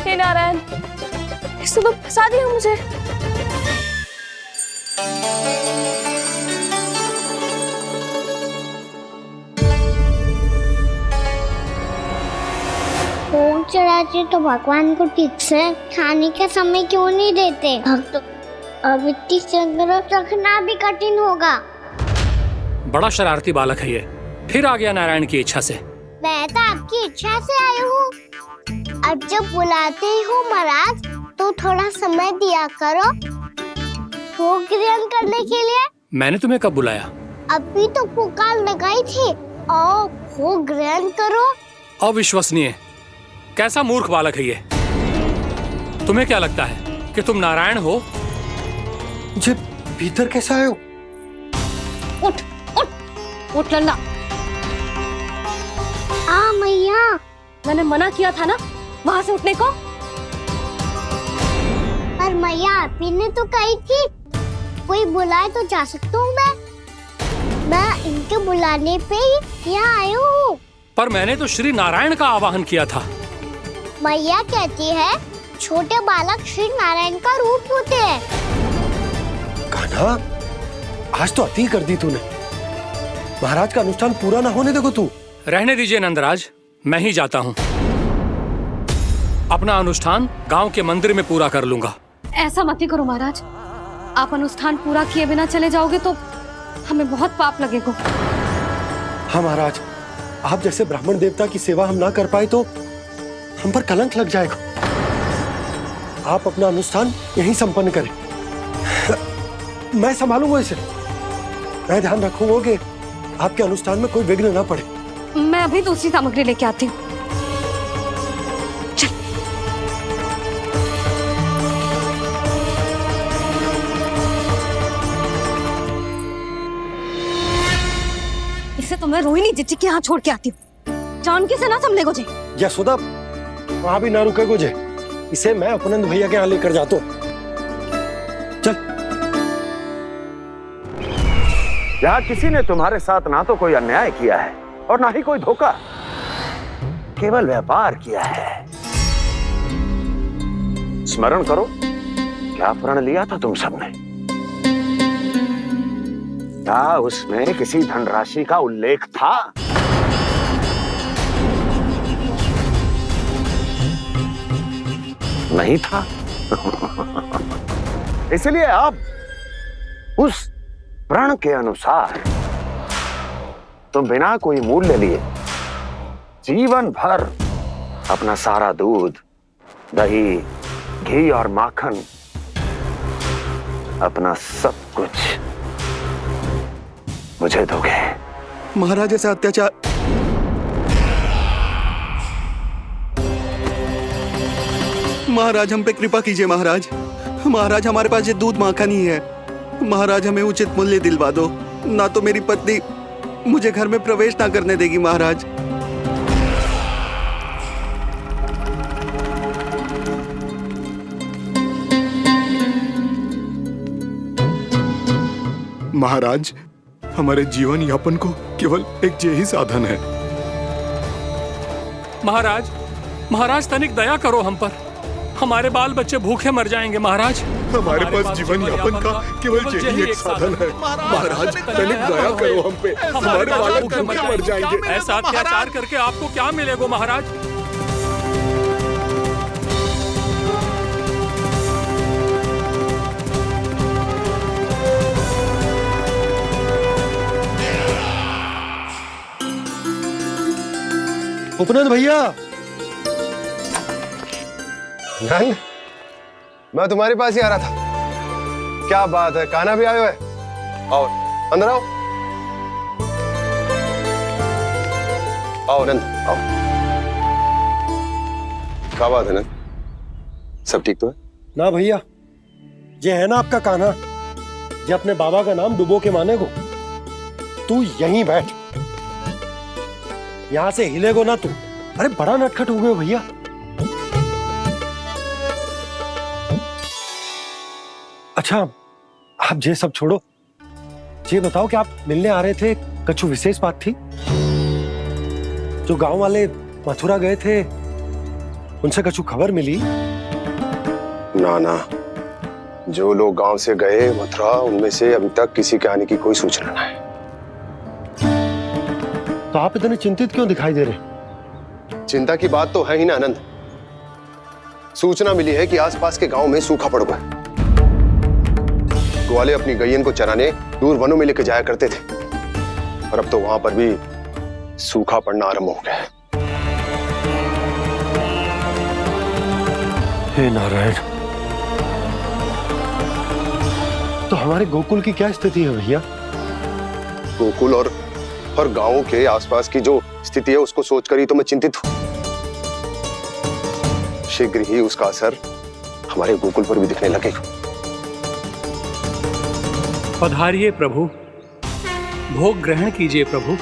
हे नारायण, इसने तो फंसा दिया मुझे। भोग चढ़ाते तो भगवान को ठीक से खाने का समय क्यों नहीं देते? भक्त अब इतनी संग्रह रखना भी कठिन होगा। बड़ा शरारती बालक है ये, फिर आ गया नारायण की इच्छा से। मैं तो आपकी इच्छा से आई हूँ। अब जब बुलाते ही हो महाराज, तो थोड़ा समय दिया करो भोग ग्रहण करने के लिए। मैंने तुम्हें कब बुलाया? अभी तो पुकार लगाई थी, आओ भोग ग्रहण करो। अविश्वसनीय, कैसा मूर्ख बालक है ये। तुम्हें क्या लगता है कि तुम नारायण हो? मुझे भीतर कैसे आए हो? उठ उठ उठ लल्ला। मैया, मैंने मना किया था ना वहाँ से उठने को। पर मैया, आप ही ने तो कही थी कोई बुलाए तो जा सकता हूँ मैं इनके बुलाने पे ही यहाँ आई हूँ। पर मैंने तो श्री नारायण का आवाहन किया था। मैया कहती है छोटे बालक श्री नारायण का रूप होते हैं। कान्हा, आज तो अति कर दी तूने। महाराज का अनुष्ठान पूरा ना होने देखो तू। रहने दीजिए नंदराज, मैं ही जाता हूँ। अपना अनुष्ठान गांव के मंदिर में पूरा कर लूंगा। ऐसा मत ही करो महाराज, आप अनुष्ठान पूरा किए बिना चले जाओगे तो हमें बहुत पाप लगेगा। हाँ महाराज, आप जैसे ब्राह्मण देवता की सेवा हम ना कर पाए तो हम पर कलंक लग जाएगा। आप अपना अनुष्ठान यहीं संपन्न करें, मैं संभालूंगा इसे। मैं ध्यान रखूंगा कि आपके अनुष्ठान में कोई विघ्न ना पड़े। मैं अभी दूसरी सामग्री लेके आती हूँ। इसे तो मैं रोहिणी जीजी के यहाँ छोड़ के आती हूँ। जानकी से ना संभले गुजे। यशोदा, वहां भी ना रुके गुजे। इसे मैं अपनंद भैया के यहाँ लेकर जाता हूँ। चल। यहाँ किसी ने तुम्हारे साथ ना तो कोई अन्याय किया है और ना ही कोई धोखा, केवल व्यापार किया है। स्मरण करो, क्या प्रण लिया था तुम सबने? क्या उसमें किसी धनराशि का उल्लेख था? नहीं था। इसलिए अब उस प्रण के अनुसार तुम बिना कोई मूल्य लिए जीवन भर अपना सारा दूध, दही, घी और माखन, अपना सब कुछ मुझे दोगे। महाराज ऐसा अत्याचार। महाराज हम पे कृपा कीजिए महाराज। महाराज हमारे पास ये दूध माखन ही है। महाराज हमें उचित मूल्य दिलवा दो, ना तो मेरी पत्नी मुझे घर में प्रवेश ना करने देगी महाराज। महाराज हमारे जीवन यापन को केवल एक यही साधन है। महाराज, महाराज तनिक दया करो हम पर। हमारे बाल बच्चे भूखे मर जाएंगे महाराज। हमारे पास जीवन यापन का केवल यही एक साधन है। महाराज तनिक दया करो हम पे, हमारे बालक भूखे मर जाएंगे। ऐसा अत्याचार करके आपको क्या मिलेगा महाराज? उपनंद भैया। नंद, मैं तुम्हारे पास ही आ रहा था। क्या बात है, कान्हा भी आयो है? आओ अंदर आओ। आओ नंद आओ। क्या बात है नंद, सब ठीक तो है? ना भैया, ये है ना आपका कान्हा, ये अपने बाबा का नाम डुबो के माने को। तू यहीं बैठ, यहां से हिलेगो ना तू। अरे बड़ा नटखट हो गए भैया। अच्छा आप ये सब छोड़ो, ये बताओ कि आप मिलने आ रहे थे, कछु विशेष बात थी? जो गांव वाले मथुरा गए थे उनसे कछु खबर मिली? ना ना, जो लोग गांव से गए मथुरा, उनमें से अभी तक किसी के आने की कोई सूचना नहीं। तो आप इतने चिंतित क्यों दिखाई दे रहे? चिंता की बात तो है ही ना आनंद। सूचना मिली है कि आसपास के गांव में सूखा पड़ गया। ग्वाले अपनी गैयन को चराने दूर वनों में लेके जाया करते थे, और अब तो वहां पर भी सूखा पड़ना आरंभ हो गया है। हे नारायण, तो हमारे गोकुल की क्या स्थिति है भैया? गोकुल और गांवों के आसपास की जो स्थिति है उसको सोचकर ही तो मैं चिंतित हूं। शीघ्र ही उसका असर हमारे गोकुल पर भी दिखने लगेगा। पधारिए प्रभु, भोग ग्रहण कीजिए प्रभु।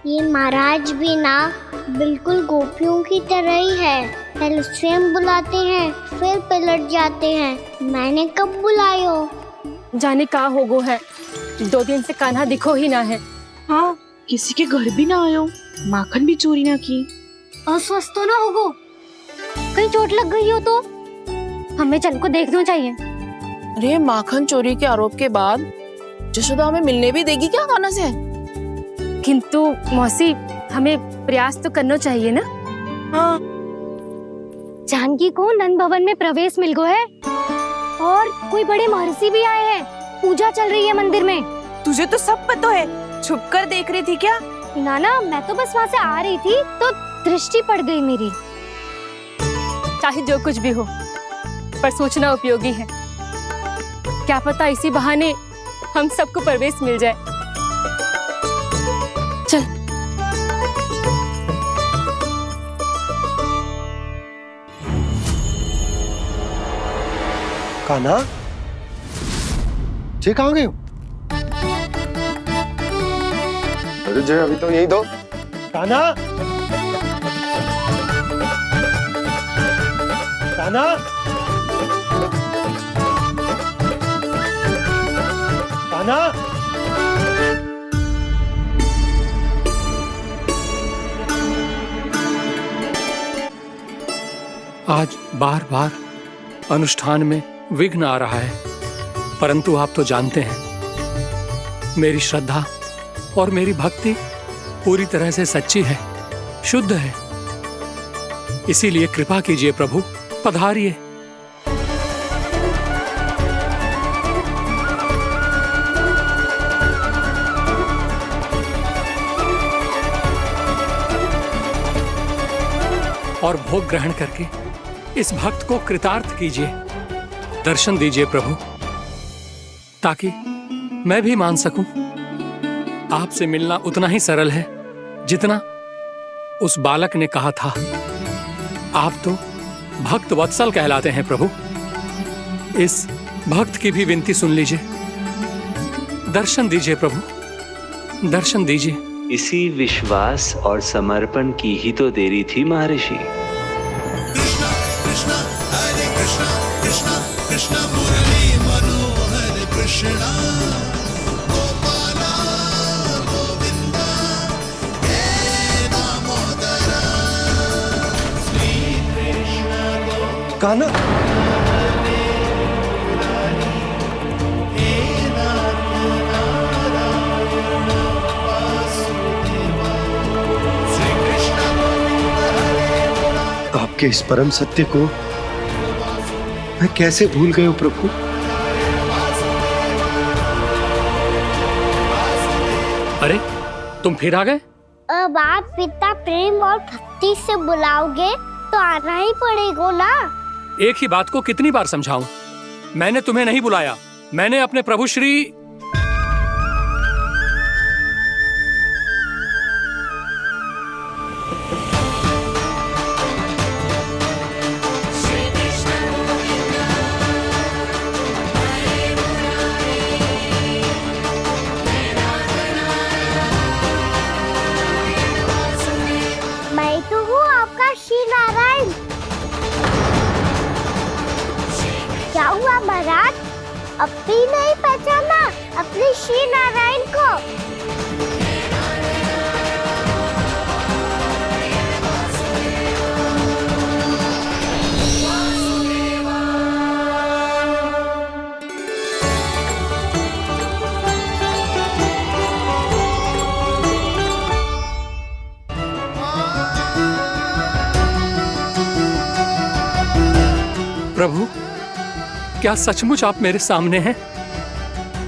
ये महाराज भी ना बिल्कुल गोपियों की तरह ही है। पहले स्वयं बुलाते हैं, फिर पलट जाते हैं। मैंने कब बुलायो? जाने का होगो है, 2 दिन से कान्हा दिखो ही ना है। हाँ, किसी के घर भी ना आयो, माखन भी चोरी ना की। अस्वस्थ तो ना होगो? कहीं चोट लग गई हो तो हमें चल को देखना चाहिए। अरे माखन चोरी के आरोप के बाद जशोदा हमें मिलने भी देगी क्या कान्हा से? किंतु मौसी, हमें प्रयास तो करना चाहिए ना। हाँ, जानकी को नंद भवन में प्रवेश मिल गो है, और कोई बड़े महर्षि भी आए हैं। पूजा चल रही है मंदिर में। तुझे तो सब पता है, छुप कर देख रही थी क्या? ना, मैं तो बस वहाँ से आ रही थी तो दृष्टि पड़ गई मेरी। चाहे जो कुछ भी हो, पर सूचना उपयोगी है। क्या पता इसी बहाने हम सबको प्रवेश मिल जाए। चल। कान्हा, जे कहाँ गए हो? अरे जय, अभी तो यही दो। कान्हा, कान्हा, कान्हा। आज बार बार अनुष्ठान में विघ्न आ रहा है, परंतु आप तो जानते हैं मेरी श्रद्धा और मेरी भक्ति पूरी तरह से सच्ची है, शुद्ध है। इसीलिए कृपा कीजिए प्रभु, पधारिए। और भोग ग्रहण करके इस भक्त को कृतार्थ कीजिए। दर्शन दीजिए प्रभु, ताकि मैं भी मान सकूं। आपसे मिलना उतना ही सरल है जितना उस बालक ने कहा था। आप तो भक्त वत्सल कहलाते हैं प्रभु। इस भक्त की भी विनती सुन लीजिए। दर्शन दीजिए प्रभु, दर्शन दीजिए। इसी विश्वास और समर्पण की ही तो देरी थी महर्षि। कृष्णा हरे कृष्णा कृष्णा कृष्णा मुरली मनोहर कृष्णा गोपाला गोविंदा हे दामोदरा श्री कृष्ण कान्हा, आपके इस परम सत्य को मैं कैसे भूल गया प्रभु। अरे तुम फिर आ गए? अब आप पिता प्रेम और भक्ति से बुलाओगे तो आना ही पड़ेगा ना। एक ही बात को कितनी बार समझाऊं? मैंने तुम्हें नहीं बुलाया, मैंने अपने प्रभु श्री मैं तो हूँ आपका श्री नारायण। क्या हुआ महाराज, अब भी नहीं पहचाना अपने श्री नारायण को? प्रभु, क्या सचमुच आप मेरे सामने हैं?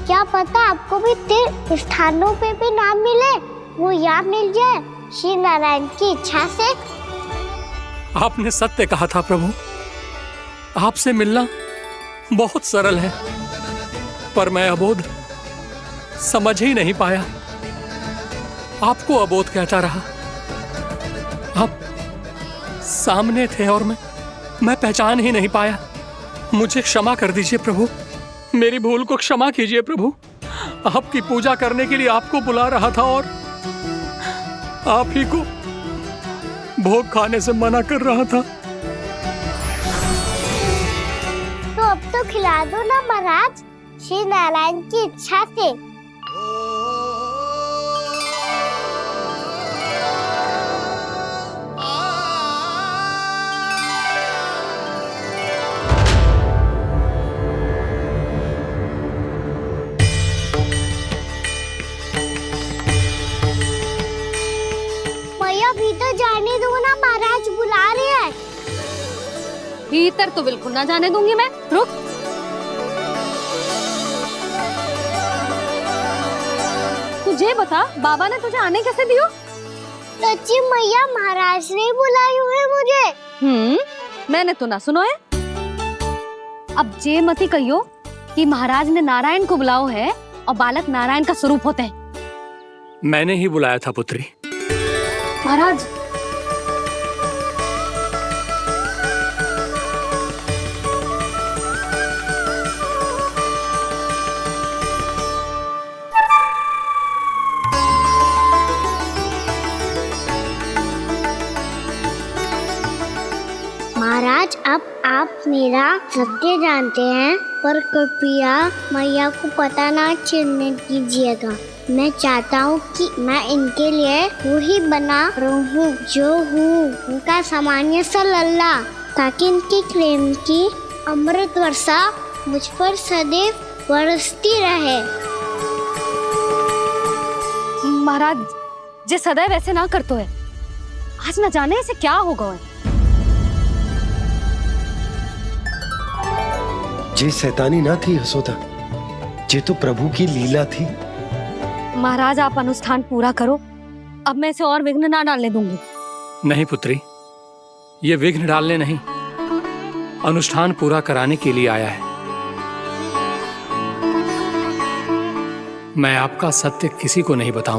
क्या पता आपको भी तीर्थ स्थानों पे भी नाम मिले, वो यहाँ मिल जाए श्री नारायण की इच्छा से। आपने सत्य कहा था प्रभु, आपसे मिलना बहुत सरल है, पर मैं अबोध समझ ही नहीं पाया। आपको अबोध कहता रहा। आप सामने थे और मैं पहचान ही नहीं पाया। मुझे क्षमा कर दीजिए प्रभु, मेरी भूल को क्षमा कीजिए प्रभु। आपकी पूजा करने के लिए आपको बुला रहा था और आप ही को भोग खाने से मना कर रहा था। तो अब तो खिला दो ना महाराज, श्री नारायण की इच्छा से। भीतर जाने दो ना, महाराज बुला रहे हैं। भीतर तो बिल्कुल ना जाने दूंगी मैं। रुक। तुझे बता, बाबा ने तुझे आने कैसे दियो? सच्ची मैया, महाराज ने बुलाई हुई मुझे। मैंने तो ना सुनो है। अब जे मती कहियो कि महाराज ने नारायण को बुलाओ है और बालक नारायण का स्वरूप होते हैं। मैंने ही बुलाया था पुत्री। महाराज, महाराज, अब आप मेरा सत्य जानते हैं, पर कृपया मैया को पता ना चलने दीजिएगा। मैं चाहता हूँ कि मैं इनके लिए वही बना रहूँ जो हूँ, उनका सामान्य सा लल्ला, ताकि इनके प्रेम की अमृत वर्षा मुझ पर सदैव बरसती रहे। महाराज, जे सदैव ऐसे ना करतो है, आज न जाने इसे क्या होगा है। जे शैतानी ना थी यशोदा, जे तो प्रभु की लीला थी। महाराज, आप अनुष्ठान पूरा करो, अब मैं इसे और विघ्न ना डालने दूंगी। नहीं पुत्री, ये विघ्न डालने नहीं, अनुष्ठान पूरा कराने के लिए आया है। मैं आपका सत्य किसी को नहीं बताऊं।